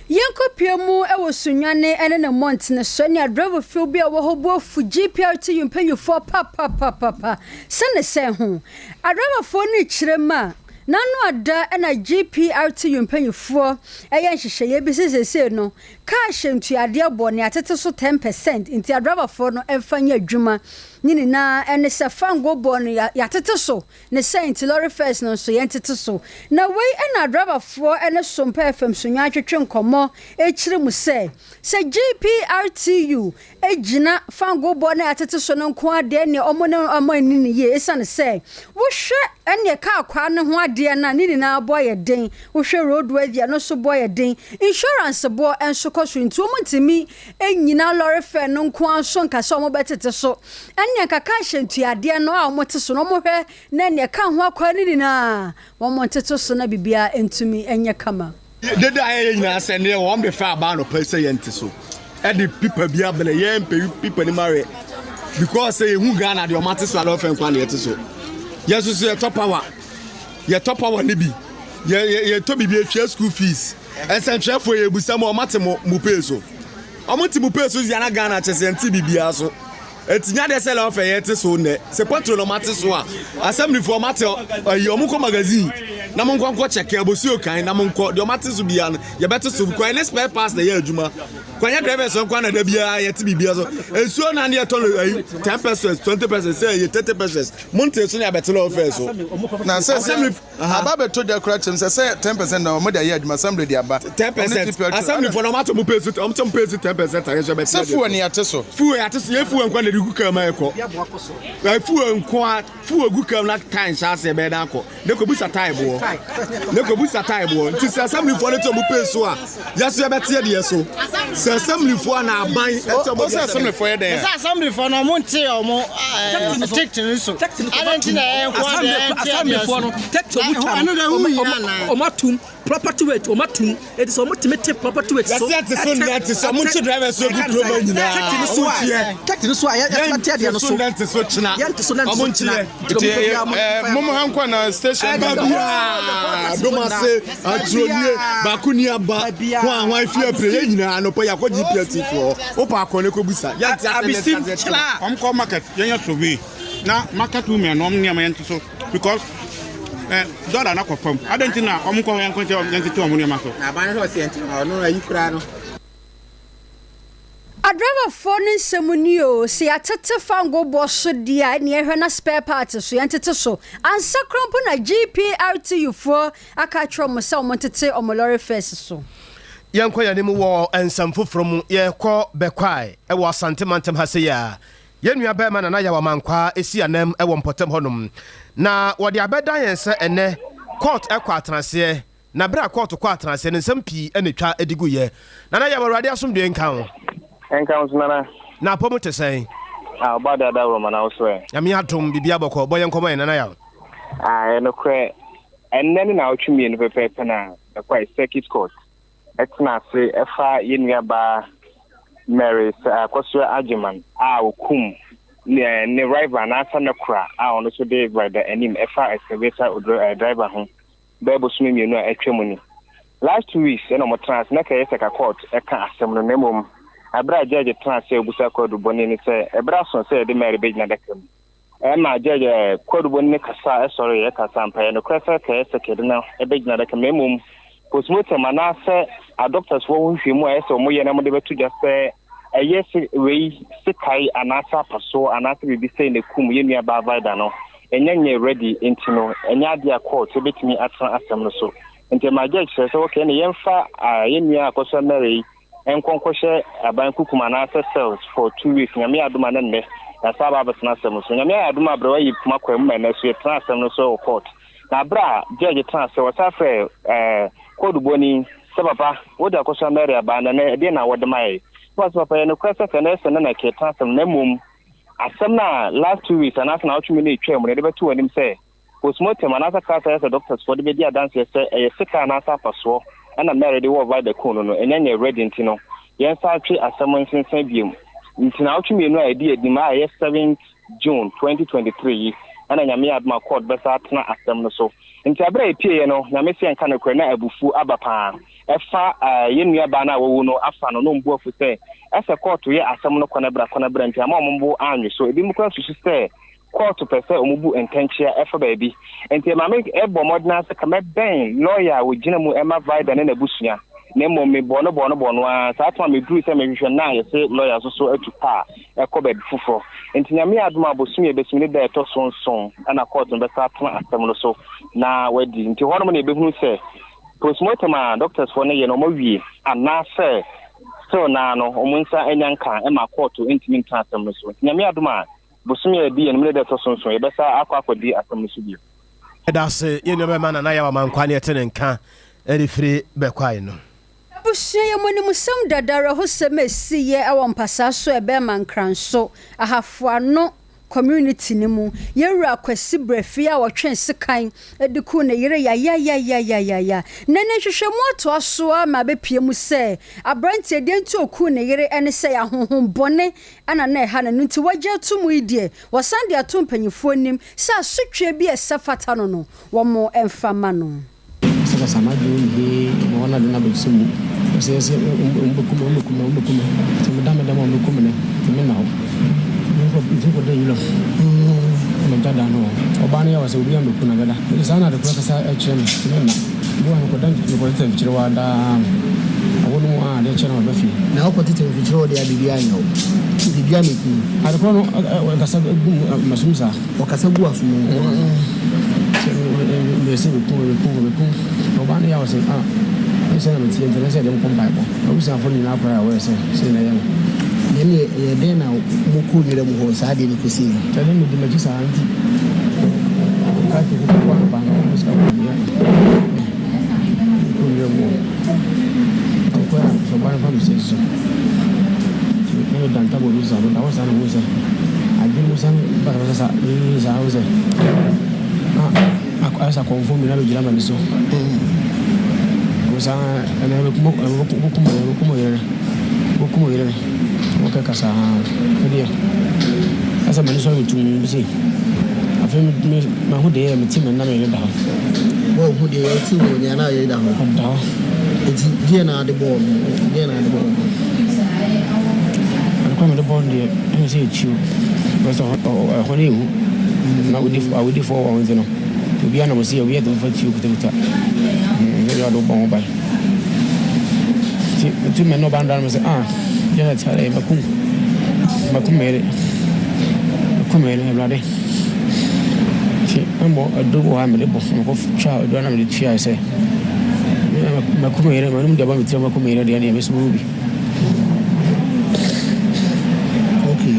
Yenkopiemu ewo sunwane ene na mont ne so ne driver feel bia wo hobo fu GPRT yumpenyu for papa. Sene se ho. Adriver fo ni kirema nanu ada na GPRT yumpanyufo eya nhihye bi sesese no ka hyentuade abo ne atete so 10% inti adriver fo no emfanya adwuma nini na ene se fango bo no ya tete so ne saint lorry first no so yentete so na we ena driver fo ene Sompa FM sunwa atwetwe nkomo ekire mu se GPRTU ejina fango bo na atete so no nko ade ne omo ne omo nini ye esane se wo hwe ene ka akwa ne ho ade na nini na boy den wo hwe roadway dia no so boy den insurance bo enso koso nti omo ntimi enyina lorry fair no nko aso nka so omo betete so ene kaka hyentu ade no a omo te so no mo hwe na ene ka ho akwa nini na omo tete so na bibia entumi enye kama dede aye nyina se ne wo me fa ba no pese yente so e di people bia bele ye people ni mare because say hu Ghana de o mate so alo fen kwa na yete so yesu so ye top power ni bi ye to bibia twa school fees essential for ye busa mo mate mo pay so o mo ti mo pay so ya na Ghana chese enti bibia so etinya de sele ofe yete so ne se patro no mate so a assembly for mate o mo ko magazine na mo nko check abosi okan na mo nko de o mate so bia no ye bete so ko any spare parts na ye adwuma kwanya driver so nko na da bia yete bibia so ensuo na ne to 10% 20% say ye 30% monte so ne abetelo ofe so na assembly ababe to the correct say 10% na mo da ye adwuma assembly de aba 10% assembly for no mate mo pay so o mo pay so 10% aye so betelo fu ne yate so ye fu nko na de guka ma eko fu nko fu guka na kan sha se be da ko de ko busa time bo bo ne ko busa time bo nti se assembly for ne to mu pay so a yaso ya betie de so se assembly for na aban eto bo assembly for ye dey assembly for no mo nte o mo technical so adentina assembly for no omatum property weight omatum it is omotimate property weight so that is so much driver so good pro nyina technical so ya matia de no so that is so china china momo hankwa na station babia do ma se atronie bakuni aba ho anwan fie pre nyina no pa yakọ GPS for o pa akọ ne ko busa ya ti abisim chila omko market yenya so we na market women no niam yent so because dollar na kopam adentina omko yankọ yent to niam so na ba ne ho se no ayi kura no a driver for Ninsemunio, see a tete fango boss dia near her spare parts, so yantete so. And Sacrampon a GPRTU for a catch from Monte or Mallory face so. Yanko Yanimu war and some food from ye call Bequai, a was Santimantem Hasia. Yenu Beman and Ayawamanqua, a sea name, a one potem honum. Na what the abedai and ne court a quatrance, na bra court to quatrance and some pea and a child ediguye. Nana Yawa some doing count. Nana. Na pomo te say. About that woman also. Yami atom bibia boko boy enkomo en na ya. No cre. And then now to me in the paper na quite circuit court. It's na say efa yenua ba Mary kwasua agiman okum ne rival na asa na kra ono so dey rider enim efa excavator driver ho. Bible sumi me no atwamuni. Last 2 weeks na mo trans na ka yesa ka court e ka asem no nemom abra judge transfer busa kodu boni ni say ebra son say de mere bejna dekam e ma judge kodu boni kasa sorry e kasa mpa no kwesa ka sekede na e bejna dekam memum postmortem na say a doctors wo hwemu e say mo ye na mo de betu just say e yes we sikai anasa paso anasa bibi say ne kum ye nua ba vida no enyenye ready intino enya dia court e betimi atra asem no so ente ma judge say okay ne yemfa ye nua akoso mary en konkoshe aban kukuma na cells for 2 weeks nyame aduma na nne na saba abesna sem so nyame aduma bra yi kuma kwam na so transfer no so court na bra judge transfer wasa fe kodu boni sababa woda koso mary aban na de na wode mai wasa papa no kwasa kana se na ke transfer na mum asem na last 2 weeks and after na otumi na etwa mu de betu anim say postmortem anasa kasa as doctors for the media dance say e sika na asa paso and I'm married over the corner and then you're ready to know. Yes, actually, as someone since Sabium. Now to me, no idea, the May 7th June 2023, and I may have my court better at Asam so. In Tabra, you know, Namesi and Kanakana Abufu Abapan. Efa, Yenia Bana, who know Afan, no more for say, as a court to hear Asam Conabra, and Mambo Army, so it didn't cross to say. Court to person umubu intention efa baby enti ma make ebo modern as ka ben lawyer we gina mu ema vida na busua na mo me bono a sa atwa me duru se me hwehwe na ye se lawyer so atupa ekobe fufo enti nyame aduma abosumi ebesumi da eto sonson ana court no besa atwa asem no so na wadi enti hono na ebehunu se postmortem doctors for na ye no mo wie ana se so na no omunsa enyanka ema court intimi ntasem no so nyame aduma busumi edi en mele to sonson e besa akwakodi asamusu bi that's you know man na yawa man kwani etenenka eri free bekwai no busia ye moni musam dadara ho semesi ye awompasa so e be man kranso ahafo ano community ni mu yewura kwasi brefi a wotwen sekan ediku ne yire ya nene hwehwemu ato aso ma be pie mu se abrante de nti oku ne yire ene se ya honhom bone ana na ha na nti wagye tumu idie wasande ato mpanyifo nim sa sotwe bi esafata no no wo mo emfama no sasa samadi ni mwana na bisimu sasa umbukume tumdame dama umbukume ne nao nko de yilo mtada no obane ya wase obi amekuna gada sana de kwa kasa echem na bo an ko dan ko te fichire wa da awonu a de chere wa fi na ko te fichire wa de bibia nyo bibia meku ari ko no kasa masumsa o kasa bu afumu mesi ko obane ya wase ese na mtie interesse de ko mpa ko usa fo ni na kwa ya wese se na yemo yene ye na muku yire mu ho sa de ni kusi tele mu de magisa anti ka ke ko kwa banga ko ska ko ya say as a confirm me na be jira so kosa ana be kumo yere okay kasa dia asa mani so bitum bi say afem ma hu de me tim na me da wo hu de ti wo nya na ye da ho eti dia na de ball kwa me de ball dia e say chiu because honey na we di for one you know to be ana mo see we do for chiu kuta ya do bon ba ti me no banda me say ya tare makumere blade ti ambo adobo ha me de bo ko cha do na me de chia say makumere manum de ba mi tira makumere de ne me subi okay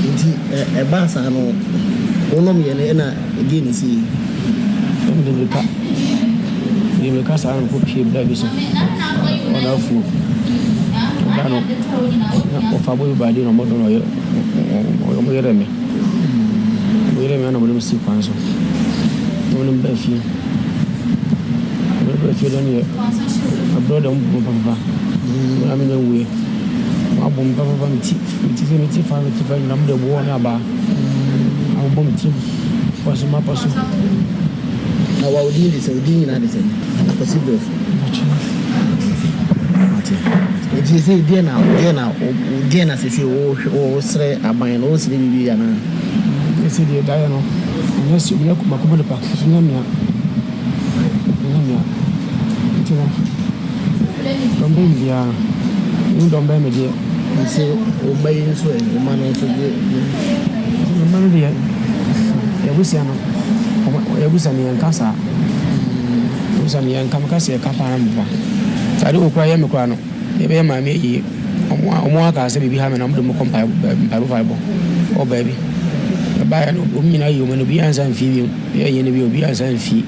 inti e ba sa no ono mi ene na again si de ka sa no ko pie bla bi so ona fu dano o fa bo ba di no mo do no yo mo yere me na mo si kwanso no ba fi don ye abroad on papa na me we abom papa mi ti fa na mo de bo na ba abom ti paso ma paso na wa odi ni se odi na de se possible eti se dia na se o sre aban no sre bibi ya na esi dia da ya no nesi bi na kuma kuma de pa so na mia tino dombe mbia ni dombe me dia se o bayi so e o mano so de o mano dia ya busia no ya busia ni nkasa busia ni nkamkasa ya kapara mba tare okura ya mekura no ebe ma me yi omo aka se bibi ha me na mo ko mpa bo o baby ba ya no o mi na yi o me no bi ansa mfi bi ya yi ne bi obi ansa mfi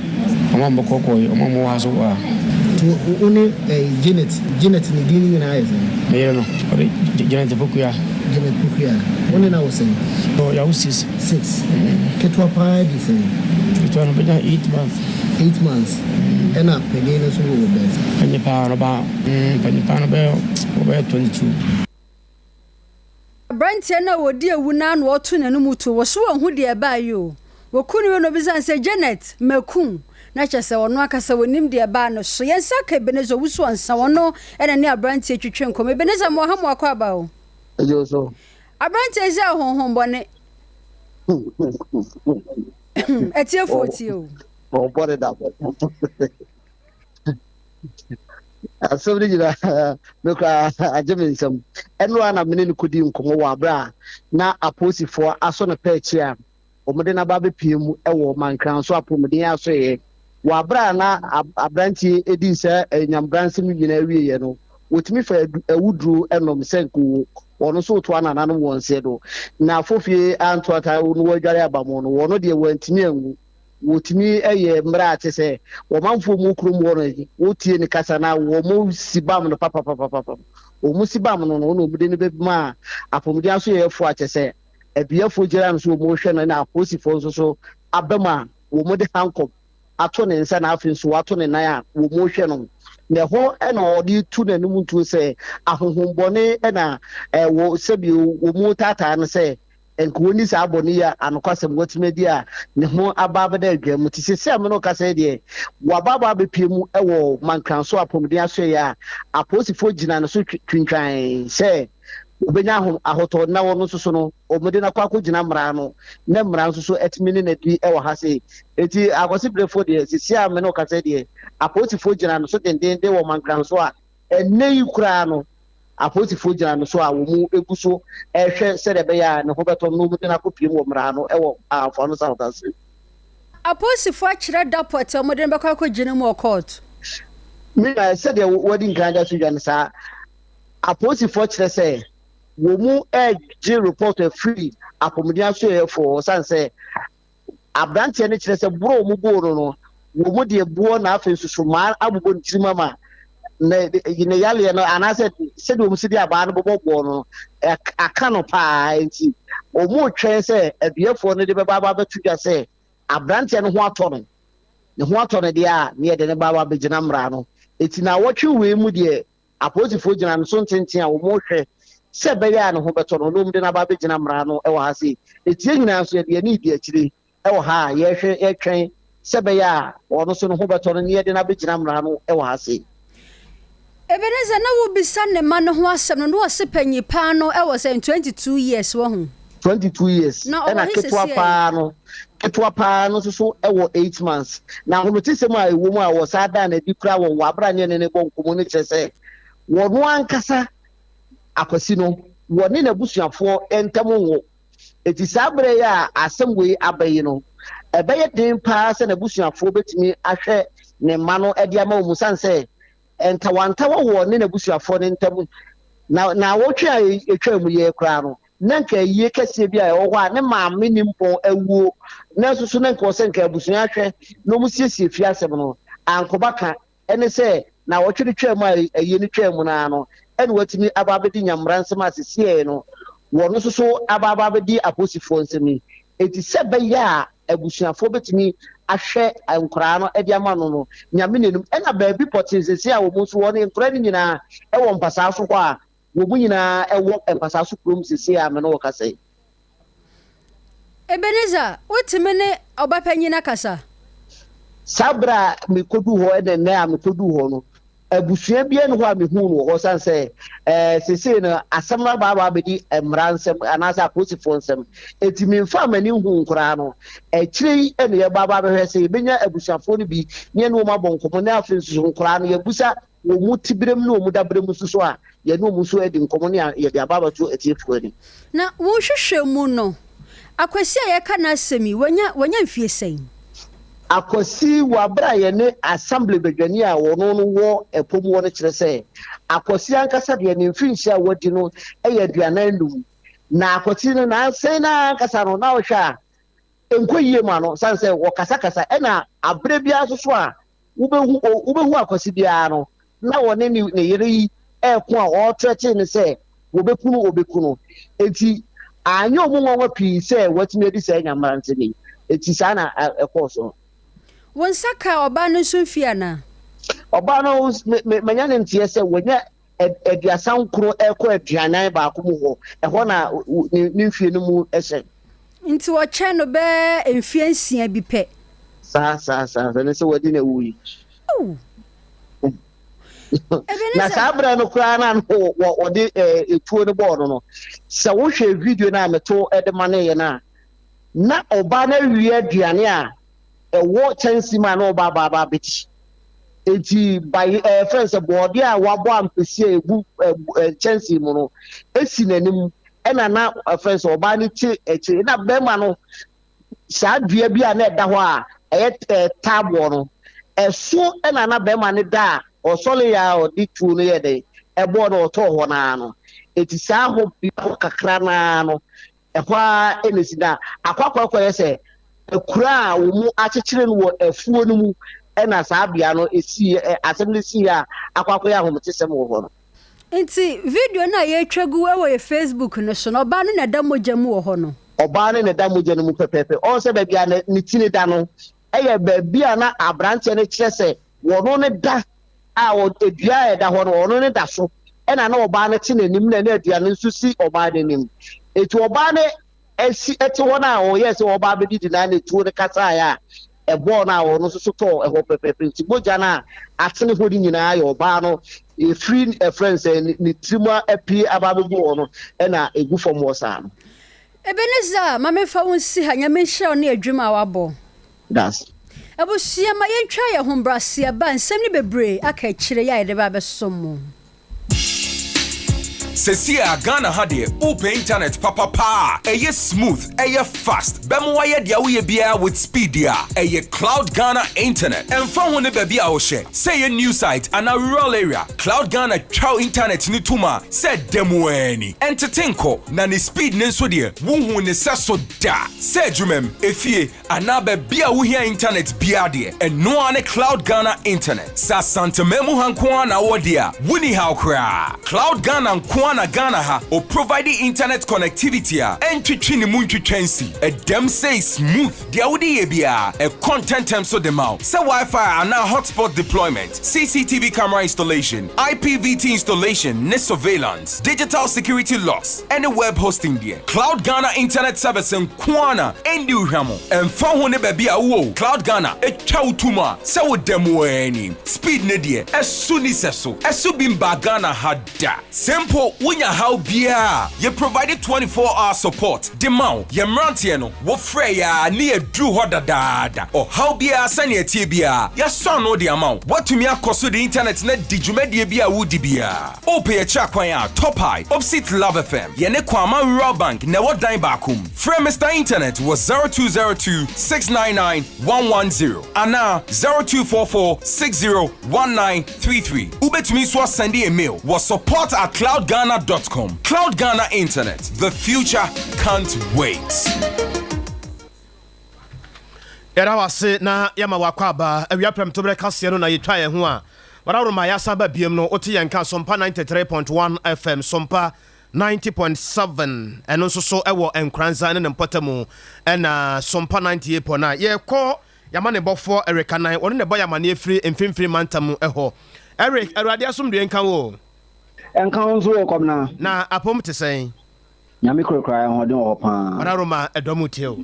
omo mo kokko omo mo wa so wa to oni Janet ni dini na ayi me no Janet Pokuya oni na wo se o ya usis 6 ketwa pa di se ketwa no be 8 months ena pegene so wo be anya pa no ba 22 Brantia na wodi ewu na no oto na no mutu wo so hu de ba yo wo kunu we no bi san say Janet makun na chese wono akasa wonim de ba no so yensa ka Ebenezer wusu ansa wono ena ne Brantia twetwe nkom Ebenezer mo ha mo akwa ba o ejo so Brantia ze honhon bone etie 40 o o bore da asomri jira meka ajeminsam eno ana mene ni kodi nkomo wa bra na aposifo aso na pechi a omode na ba bepiem ewo mankran so apomode aso ye wa bra na abranti edi se enyambranse mi nyina wiye no wotimi fa awudru enom senku wono so to ana nanom wonse do na afofie anto ata no wadware abamo no wono de wantimi angu wotimi eye mra ate se wo manfo mu krum wono yi wotie ni kasa na wo mu sibam no papa o mu sibam no no omude ni bebma apomudi aso ye fo ate se ebiafo gira no so mo hwe na aposifo nso so abema wo mu de hankom ato ne nsa na afin so ato ne nan a wo mo hwe no ne ho ena odi tu na num tu se ahohombone ena wo sebi wo mu tata no se enkuoni sa aboni ya anokwasem wotimedi a ne ho ababada adwam tisese am no kasa de wababa bepiem ewo mankranso apomden aso ya aposifo gina no so twintwan se obenya ho ahoto na wono so no omode na kwako gina mra no na mra so etmini na di ewo ha se eti akosibrefo de sisi am no kasa de aposifo gina no so dendende wo mankranso a enei kura no aposifo gina no so a wo mu eguso ehwe se de be ya ne ho beto no mu na kopiem wo mra no ewo afo no sa hotase aposifo akira dapot omode be kwako gina mu court me se de wodi nkranja so gyan sa aposifo kire se wo mu ege report free apomdia so e for sanse abrantie ne kire se bro mu boro no wo mu de buo na afen susu ma abubo ntirima ma na yine yale no anase se de mu sidi aba no bobo no aka no pa enti omo twɛn sɛ aduafoɔ no de bɛba bɛto dwa sɛ abrante no ho atɔ no ne ho atɔ no deɛ a ne yɛde ne baba bɛgyina mmara no eti na wɔtwe wei mu deɛ apolisifoɔ gyina no so ntenten a wɔn hwɛ sɛ bɛyɛ a ne ho bɛtɔ no nom de na ba bɛgyina mmara no ɛwɔ ha se eti nyinaa nso yɛde ani di akyire ɛwɔ ha a yɛtwɛn sɛ bɛyɛ a ɔno so ne ho bɛtɔ no ne yɛde na bɛgyina mmara no ɛwɔ ha se Ebeneza na wo bisa ne ma no ho asɛm no wɔ se panyi pa no ɛwɔ sɛ 22 years wɔ ho 22 years ɛna ketewa paa no so ɛwɔ 8 months na homete sɛm a ɛwɔ mu a wɔ saa da na di kura wɔ abranye ne bɔ nkomo no kyerɛ sɛ wɔno ankasa akwasi no wɔne n'abusuafoɔ ntam wo eti saa bere ya asɛm wei abayi no ɛbɛyɛ den paa sɛ n'abusuafoɔ betumi ahwɛ ne ma no ɛde ama wo musan sɛ ntawantawa wɔ ne n'abusuafoɔ ne ntam na wɔtwe a etwa mu yɛ kura no na nka yie kɛseɛ bi a ɛwɔ hɔ a ne maame ne mpɔ awuo na nso na nka ɔsɛ nka abusua ahwɛ na ɔmo siesie fie asɛm no ankɔbaka ɛne sɛ na wɔtwe twɛ mu a ɛyɛ ne twɛ mu na no ɛne watumi aba abɛdi nyamra nsɛm asiesie no wɔno nso so aba abɛdi aposifoɔ nsɛm yi eti sɛ bɛyɛ a abusuafoɔ betumi ahwɛ nkora no ɛde ama no nyame nenum ɛna baabi pɔtee sɛsie a wɔn nso wɔne nkora no nyinaa ɛwɔ mpasaa so hɔ a wɔn nyinaa ɛwɔ mpasaa so kurom sɛsie a me no wɔka sɛ Ebeneza wotime ne ɔbapanyina kasa sabra mekodu hɔ ɛna nɛ a mekodu hɔ no abusua bia no hɔ a mehu no hɔ san sɛ sɛsie no asɛm no aba abɛdi mmara nsɛm anaasɛ aposifoɔ nsɛm eti memfa amani hu nkora no akyire yi ɛna yɛba bɛhwɛ sɛ yɛbɛnya abusuafoɔ no bi ne no ma bɔ nkɔmɔ ne afei nso nkora no yɛbusa wɔn mu tibrem ne wɔn mu dabrem nso so a yɛne wɔn nso adi nkɔmɔ ne yɛde aba abɛto atiefoɔ ani na wɔhwehwɛ mu no akwasi a yɛka na asɛm yi wɔnya mfie sɛn akwasi wabra yɛne assembly bedwani a wɔno no wɔ ɛpom wɔ no kyerɛ sɛ akwasi ankasa deɛ ne mfinhyia a wadi no ɛyɛ aduanan num na akwasi no na sɛn na ankasa no na ɔhwɛ a nkɔ yie ma no san sɛ wɔkasakasa ɛna abere biara nso so a wobɛhu akwasi biara no na wɔne ne yere yi ɛko a ɔtrɛkye ne sɛ wɔbɛkunu enti anyɛ ɔmo nwanwa pii sɛ wɔtumi adi sɛ nyamara ntene eti saa na ɛkɔɔ so wɔn saka ɔba no nso mfie ana ɔba no manya ne nteɛ sɛ wɔnya aduasa nkoro ɛkɔ aduanan baako mu hɔ ɛhɔ na ne mfie no mu ɛhyɛ nti wɔkyɛ no bɛɛ mfie 6 bi pɛ saa ne sɛ wɔde na wuyi na saa bere no koraa na wɔde etuo no bɔɔl no sɛ wohwɛ video na meto ɛde ma ne yɛ na ɔba na wie aduane a ɛwɔ kyɛnse ma na ɔba aba bɛti enti by friends bɔɔde a wabɔ ampesie egu kyɛnse mu no esi n'anim ɛna na friends ɔba ne ti akyi na bɛrima no saa dua bi a na ɛda hɔ a ɛyɛ taaboɔ no ɛso ɛna na bɛrima ne da a ɔsɔle ya ɔde tuo no yɛ dɛ ɛbɔɔ no ɔtɔɔ hɔ naa no eti saa hɔ bi kakra naa no ɛhɔ a ɛnesi na akɔkɔkɔyɛ sɛ ekura a wɔn mu akyekyere no wɔ afuo no mu ɛna saa bea no esi asɛm no si a akɔkɔyɛ ahomtesɛm wɔ hɔ no nti video na yɛtwa gu wɔ Facebook no so no ɔbaa no na da mogya mu wɔ hɔ no ɔbaa no na da mogya no mu pɛpɛpɛ ɔn sɛ baabi a ne tini da no ɛyɛ baabi a na aberanteɛ no kyerɛ sɛ wɔno ne da a edua ɛda hɔ no ɔno ne da so ɛna na ɔbaa no te n'anim na aduane nso si ɔbaa no anim eti ɔbaa no ɛte hɔ no a ɔyɛ sɛ ɔbaa bɛdidi na etuo no kasaeɛ a ɛbɔɔ no a ɔno nso so tɔɔ ɛhɔ pɛpɛpɛ nti mogya no a atene hɔ no nyinaa yɛ ɔbaa no efiri ɛfrɛn sɛ ne tirim apie aba abɛgu hɔ no ɛna egu fam wɔ saa no Ebeneza mamefa wo nsi ha nyame hyɛ wo ne adwuma a wabɔ das abusua ma yɛntwa yɛ ho brase ba nsɛm ne bebree aka akyire yɛ ayɛde ba bɛsom mu Sesia Ghana hade open internet papa eye smooth eye fast bemo waye dia wo ye bia with speed ya eye Cloud Ghana internet emfa ho ne ba bia wo hye say a new site and a rural area Cloud Ghana chow internet ni tuma say demo ani entertainko na ne speed ne nso de wo hu ne seso da say dwumem efie ana ba bia wo hia internet bia de eno ane Cloud Ghana internet sa santamemu hanko na wo de a woni ha okra Cloud Ghana nko Kwana Ghana ha or provide internet connectivity and twitching the moon twitchency. A dem say smooth. The Audi ABR a content term so them out. Say Wi-Fi and now hotspot deployment, CCTV camera installation, IPVT installation, net surveillance, digital security locks, and a web hosting there. Cloud Ghana internet service and Kwana and you hamo and found baby a Cloud Ghana a chow tuma so demo any speed nedia as soon as so as subimba Ghana had da simple when ya how bia you provided 24-hour support demand ya mrantiano wo freya near drew hoda dada or how bia sanya tibia ya son no the amount what to me akoso the internet net dijumedia bia wudi bia ope ya chakwanya top high opposite Love FM yene kwama rural bank na what dine bakum free Mr. Internet was 0202 699 110 and now 0244 601933 ube to me so send a mail was support@cloudghana.com. Cloud Ghana Internet, the future can't wait. Era wase na yama wakwaba awia prem to breka se no na yetwa ye ho a wara ma ya saba biem no oti yenka Sompa 93.1 FM Sompa 90.7 eno so ewo enkranza ne mpotamu na Sompa 98.9 ye ko yama ne bofo Erika 9 woni ne boy yama ne efiri emfimfiri mantamu eho Eric Erade asomdwe enka wo enka nzo komna na apom te sen nyame krokra ho de wo pa wara ma edomu teo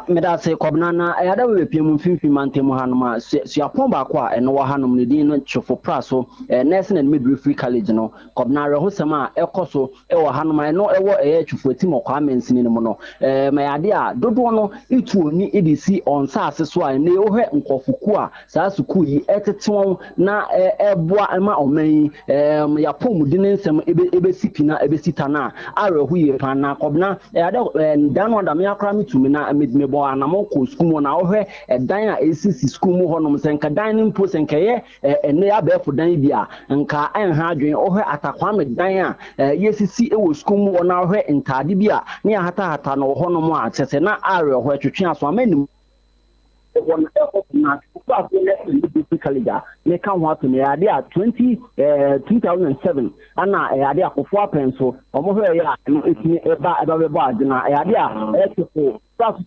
meda se kobna na ayada we piem mfimfim mantem hanoma si apon ba kwa eno wa hanom ne din no chofo praso nurse and midwifery college no kobna rehosema ekoso e wa hanoma eno ewo chofo tim kwa mensini ne mo no mayade a dodo no itu oni edisi on saase so a ne ohwe nkofuku a saa suku yi eteteon na eboa ama oman ya pom din nsem ebe sipina ebe sitana arehu ye pana kobna ayada dan wanda me akra mitumi na medmebo anamo ko school na ohwe dan a esisi school mu honom senka dan nim po senka ye ene ya befo dan bia nka enha adwen ohwe atakwa me dan a yesisi ewo school mu na ohwe ntade bia ne hata no honom a tese na are ohwe twetwe aso amanim one na kwa college me kan ho to me ade a 2007 ana ade akofo apenso omo hwe ya etini eba adina ade a ekofo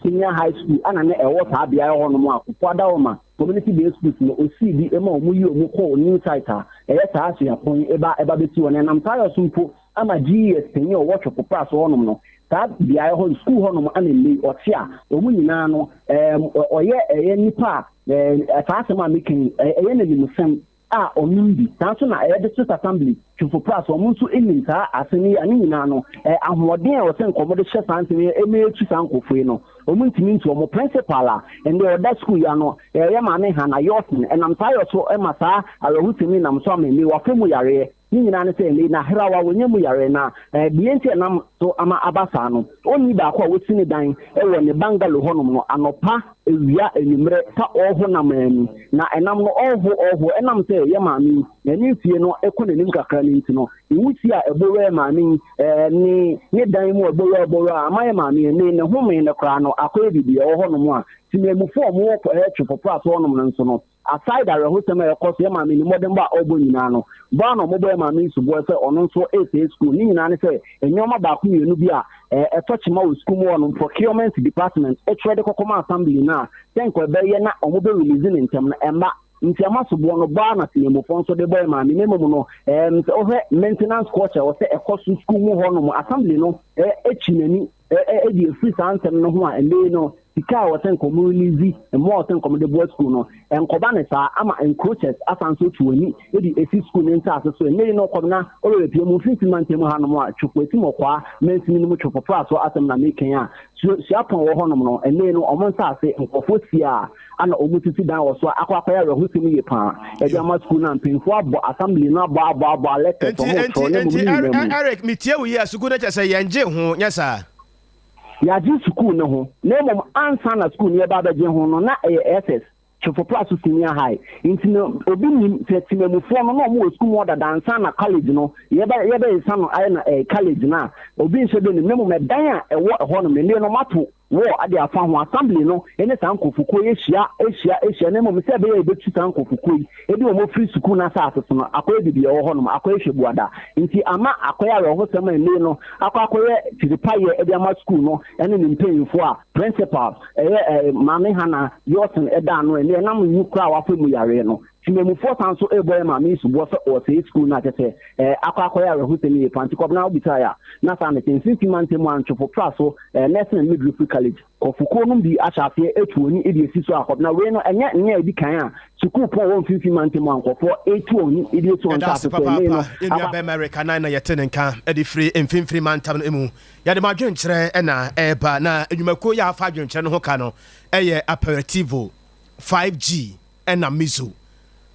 Senior High School ana ne ewo ta bia ho no mu akofo adawoma community based school no OCD ema omu yi omu ko new site a ta aso ya pon eba beti wona nam tayo sumpo ama GS penye o watch for pass ho no ta bia ho school ho no ana le ote a omu nyina no oye nipa ta asema making eye ne limusem a onumbi tanso na district assembly for pass omunso eninta aseni ani nyina no ahoden e wosen komode hye santene emechu sankofue no omuntimi nto omo principal a ende oda school ya no ye ma ne hana yotin enam tayo so emasa arahutimi nam so amemi wafemu yare nyina ne se na herawa wonyemu yare na bienti nam so ama abasa no oni ba kwa wotini dan ewo ne bangalo honom no anopa ewia enimre ta oho na mani na enam no oho enam se ye ma mi eni fie no ekone nim kakra ni ntino iwuti a ebowe ma mi ni dan mu ebowe amaye ma mi ne home ne kra no akoye bibia oho no mu a timemufo mo ko twofo aso no no nso no aside are hosema ekoso ma mi ni modern ba obo nyina no ba no mo boy ma mi subo se ono nso ese school ni nyina ne se enyoma ba ku yenu bi a etochima wo school mo no procurement department trade kokoma assembly na tenko be ye na omo be release ni ntem na emba nti amasubo no ba na timemufo nso de boy ma mi nemu no ohwe maintenance culture wo se ekoso school mo ho no assembly no echinani di free santem no ho a ende no sika waten community mo waten community board school no enkoba ne sa ama encroaches asanso tuani edi esi school ne nta aso ene no kobna ore pie mu finti mantem ha no mo a chukweti mokwa mentini no mo chukwopo aso asem na meken a si apon wo ho no ene no omo nta ase nkofo sia ana omutiti dan wo so akwa ya rahusimi ye pa edi ama school na mpinfo abo assembly na abo elected to mo so ne mu Eric mitie wo ya suku na chese yenje ho nyasa ya ji school ne ho na mom ansa na school ne ba je ho no na SS chofo plus senior high intino obi ni tetimemufo no no mo school mo da dansa na college no ye ba isa no ai na college na obi nso de ne mom dan a ewo ho no me no mato wo ade afa ho assembly no ene san kofuko ehia na mo se be e betu san kofuko yi ebi o mo free school na sa asoso no akoye bibi e wo ho no akoye hwebuada nti ama akoye awe ho sama ene no akoye tiripaye ebi ama school no ene ni mpanyinfo a principal mame hana yosen eda no ene na mo nyukra wa fa mu yare no Timemu force so eboy ma mi subo so o say school na tete akwakoya we huseni panti ko na obitaya na sa ne tinsi mante mu antwofo praso nursing midwifery college kofuko no bi achafe etuoni edi esiso akop na we no enye edi kan a school pon won finfi mante mu ankofo etuoni edi etu on taso so ne no aba America na yetenenka edi free mfimfiri mantam no emu ya de madwenkyere na eba na enwumako ya afa adwenkyere no ho ka no eye aperitivo 5G na mizo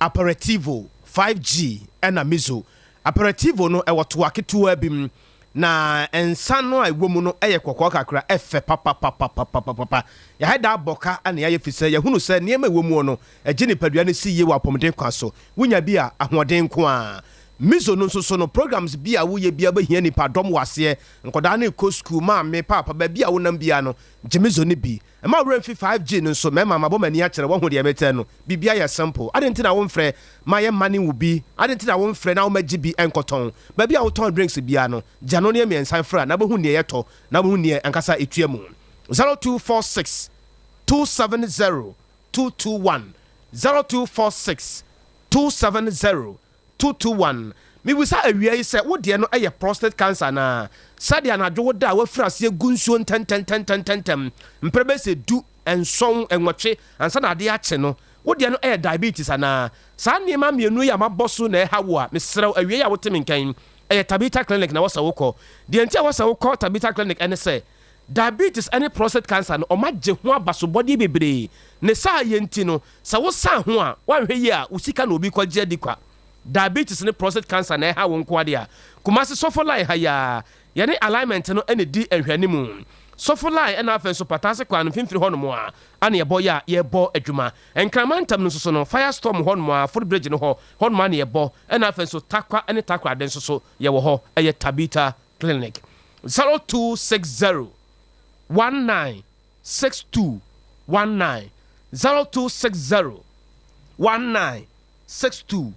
aperitivo 5G and a mizo aperitivo no ewoto aketua bim na ensa no awomu no eye kokko kakra efe papa ya heda boka ana ya yefise ya hunu se niema ewomu no eje ni padua ne siye wa pomden kwa so wunya bi a ahoden ko a mizo no nso no programs bi a wo ye bia ba hia ni padom wase nkoda na ko school ma me papa ba bi a wonam bia no je mizo ne bi ma wura mfi 5G no nso mema mabo mani a kire wo ho de mete no bibia ya sample adenti na wo mfrɛ ma ye mane wo bi adenti na wo mfrɛ na wo magi bi enkoton ba bia wo ton drinks bia no jano ne miensan fra na bo hu ne yeto na bo hu ne ankasa etuamu 0246 270 221 0246 270 221 mi wisa awia yi se wo de no eye prostate cancer na sadia na dwo da wa frase gunsuo ntenten mprebe se du enson enwotwe ansa na ade ache no wo de no eye diabetes ana sa niema mienu ya maboso na hawo a mesrew awia ya wote menkan eye Tabita clinic na wasa wokɔ de ntia wasa wokɔ Tabita clinic ene se diabetes any prostate cancer no omagye ho abaso body bebre ne sa yenti no sa wo sa ho a wanhwe yi a usika na obi kwaje adikwa diabetes ne prostate cancer na ha won kwade a kumase sofoli ha ya ye ne alignment no ene di ehwanimu sofoli ena afen so patase kwa no fimfiri ho no mo a ane yebo ya yebo adwuma enkramantam no so no firestorm ho no mo a foot bridge no ho no ma ne yebo ena afen so takwa ene takwa den so ye wo ho eye Tabita clinic 0260 1962 19 0260 1962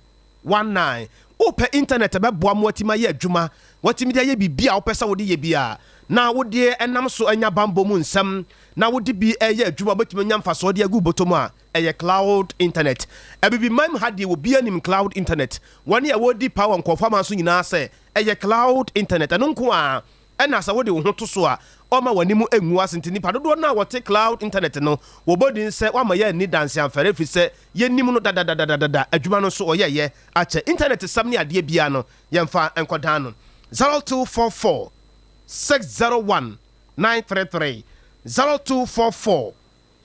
19 open internet be boa motima ye adwuma watimi de ye bibia opesa wode ye bia na wode enam so anya bambo mu nsam na wode bi eye adwuma betimi nya mfa so de agu botomu a eye cloud internet ebibi mam hade wo bia nim cloud internet woni e wodi power nkofo ma so nyina se eye cloud internet anu nko a ena sa wode wo ho to so a oma wanimu enwu asenti nipa dodo na wote cloud internet no wo bodi nse wa ma ye ni dance amfere fi se ye nim no dada adwuma no so oyeye ache internet sam ni ade bia no ye mfa enkodan no 0244 601 933 0244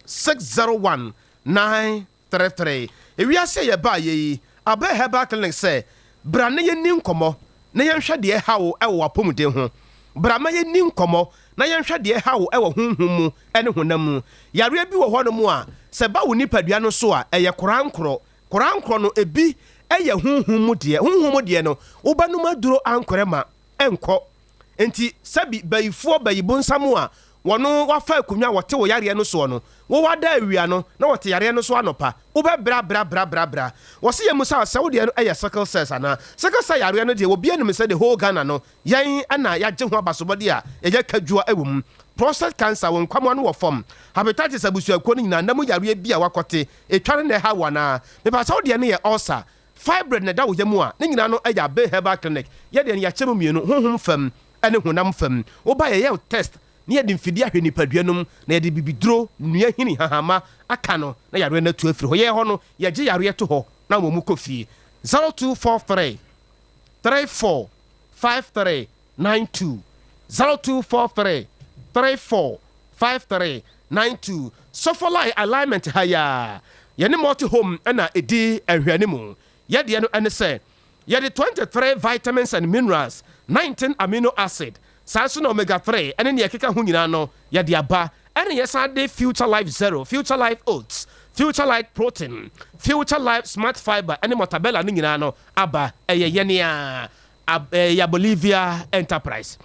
601 933 ewiase ye ba ye abe heba clinic se bra ne ye ni nkomo ne ye hwɛ de hawo ewo apomuden ho bra ma ye ni nkomo na yɛnhwɛ de hawo ɛwɔ honhom mu ɛne honam mu yare bi wɔ hɔ no mu a sɛ ba wo nipadua no so a ɛyɛ korankoro no ebi ɛyɛ honhom mu de no wobanum aduro ankorɛ ma ɛnkɔ enti sɛbi bayifoɔ bayibo nsamu a wɔno wafa akunwa wɔte wo yare no so no wo wada awia no na wɔte yare no so anopa wo bra wɔse yɛ musa sɛ wo de no ɛyɛ sickle cells ana sickle cell yare no de wo bia nim sɛ de whole Ghana no yɛn ana yagye ho abasobɔde a ɛyɛ kadwua ɛwɔ mu prostate cancer won kwamwa no wɔ fam hepatitis abusuakuo no nyina nam yare bi a wakote etware na ha wana me pa sɛ wo de no yɛ ulcer fibroid na da wo yamu a ne nyina no ɛyɛ abe herbal clinic yɛ de no yɛ kyɛm mienu honhom fam ɛne honam fam wo ba yɛ test ni yɛde mfidi ahwɛ nipaduanum na yɛde bibiduro nnua hini hahama aka no na yare na tu afiri hɔ yɛ hɔ no yɛgye yare to hɔ na mo mu kɔfie 0243 34 53 92 0243 34 53 92 Sofoli alignment haya yɛne multi home ɛna ɛdi ahwɛne mu yɛde no ɛne sɛ yɛde 23 vitamins and minerals 19 amino acid sanso na omega 3 ene ne yakeka ho nyina no ya de aba ene yesa de future life zero future life oats future life protein future life smart fiber ene motabella no nyina no aba yene ya Bolivia enterprise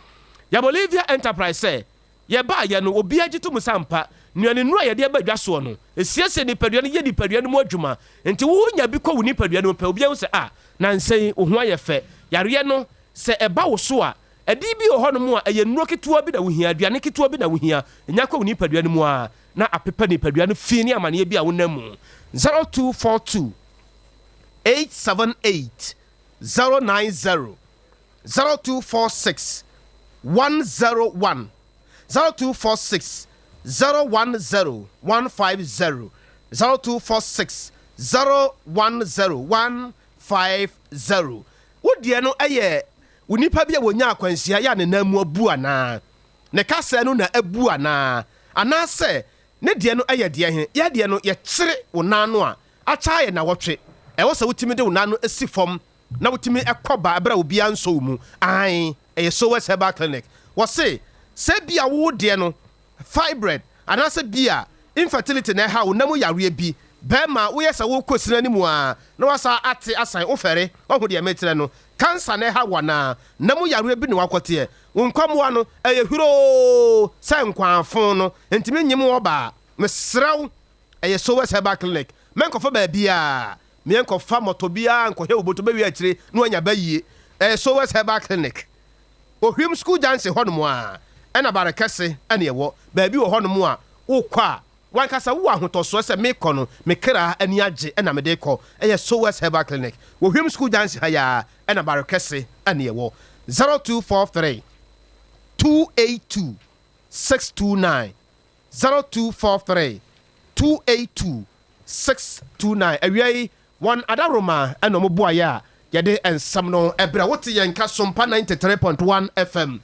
say ye ba ye no obi agito mu sampa nuane nura ye de ba dwaso no esiese nipadua no ye nipadua no mu adwuma enti wo nya bi kɔ wo nipadua no pe obi an se na nsɛn wo ho ayɛ fɛ yare no se eba wo so a edi bi ho no mu a ye nuro ketewa bi na wo hia aduane ketewa bi na wo hia nya kɔ wo nipadua no mu a na apepa nipadua no fi ni amane bi a wo namu 0242 878 090 0246 101 0246 010 150 0246 010 150 wodie no ɛyɛ unipa bi a wonya akwansia ya ne namu abu ana ne kasa no na abu ana anase ne die no ɛyɛ die he ya die no ye kyere wo nano a acha ye na wotwe ɛwɔ sɛ wotimi de wo nano asi fam na wotimi ɛkɔba abra obi anso mu ai ɛyɛ so west herbal clinic wɔse sɛ bia wo die no fibroid anase bia infertility na ha wo namu yare bi bema wo yesa wo kosina ni mu a na wasa ate asan wo fere wo de metre no cancer na ha wana namu yare bi ne wakote wo nkwamwa no ɛyɛ huro sɛ nkwanfo no ntimi nyim wo ba mesraw ɛyɛ so west herbal clinic menkɔfo ba bia menkɔfa motobia nkɔhɛ oboto ba wi akire no anya ba yie ɛyɛ so west herbal clinic ohwim school janse hɔ no mu a ɛna barekɛse ɛne ɛwɔ ba bi wɔ hɔ no mu a wo kwa wan kasa wo ahotoso se me kɔ no me kra ani agye ɛna me de kɔ ɛyɛ so west herbal clinic wo hwim school dance ha ya ɛna barekɛse ɛne ɛwɔ 0243 282 629 0243 282 629 awiai one adaroma ɛna mo boa ya yɛde ensam no ɛbra wote yɛn ka Sompa 93.1 FM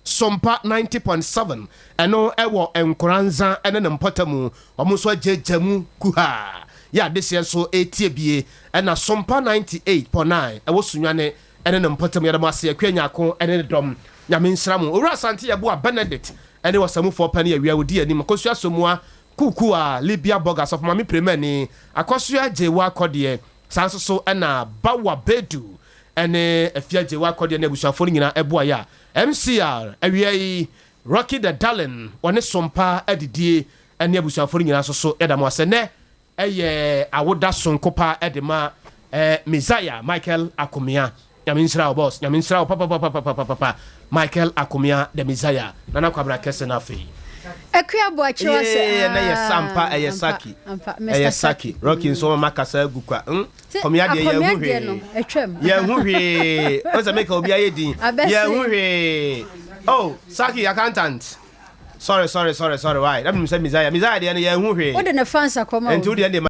Sompa 90.7 ɛno ɛwɔ enkoranza ɛne ne mpɔtamu ɔmo so agyejamu kuha ya desie so etiebie ɛna Sompa 98.9 ɛwɔ sunwane ɛne ne mpɔtamu yɛde mo ase akwanya ko ɛne ne dɔm nyame nsramu owura asante yɛbo a Benedict ɛne wɔsamufo pani awia wodi anim akosua somua kuku a Libya Burgers of Mami Premeni akosua jewa akɔdeɛ sanso so ɛna bawa bedu ɛne afia jewa akɔdeɛ ne abusuafo nyina ɛboa ya MCR awiai Rocky the Darling one Sompa adidie ɛne abusuafo nyina so ɛda mo asɛnɛ ɛyɛ awoda sonkopa ɛdema Messiah Michael Akomia nyaminsra boss nyaminsra papa Michael Akomia the Messiah nana kwabra kese na fe Akua boachi wase na ye sampa eye saki eye saki Rocky nso makasa agukwa komia de ye huhwe ye huhwe oza make obi ayedin ye huhwe oh saki accountant sorry why let me say Messiah de ye huhwe o de na fansa koma enti o de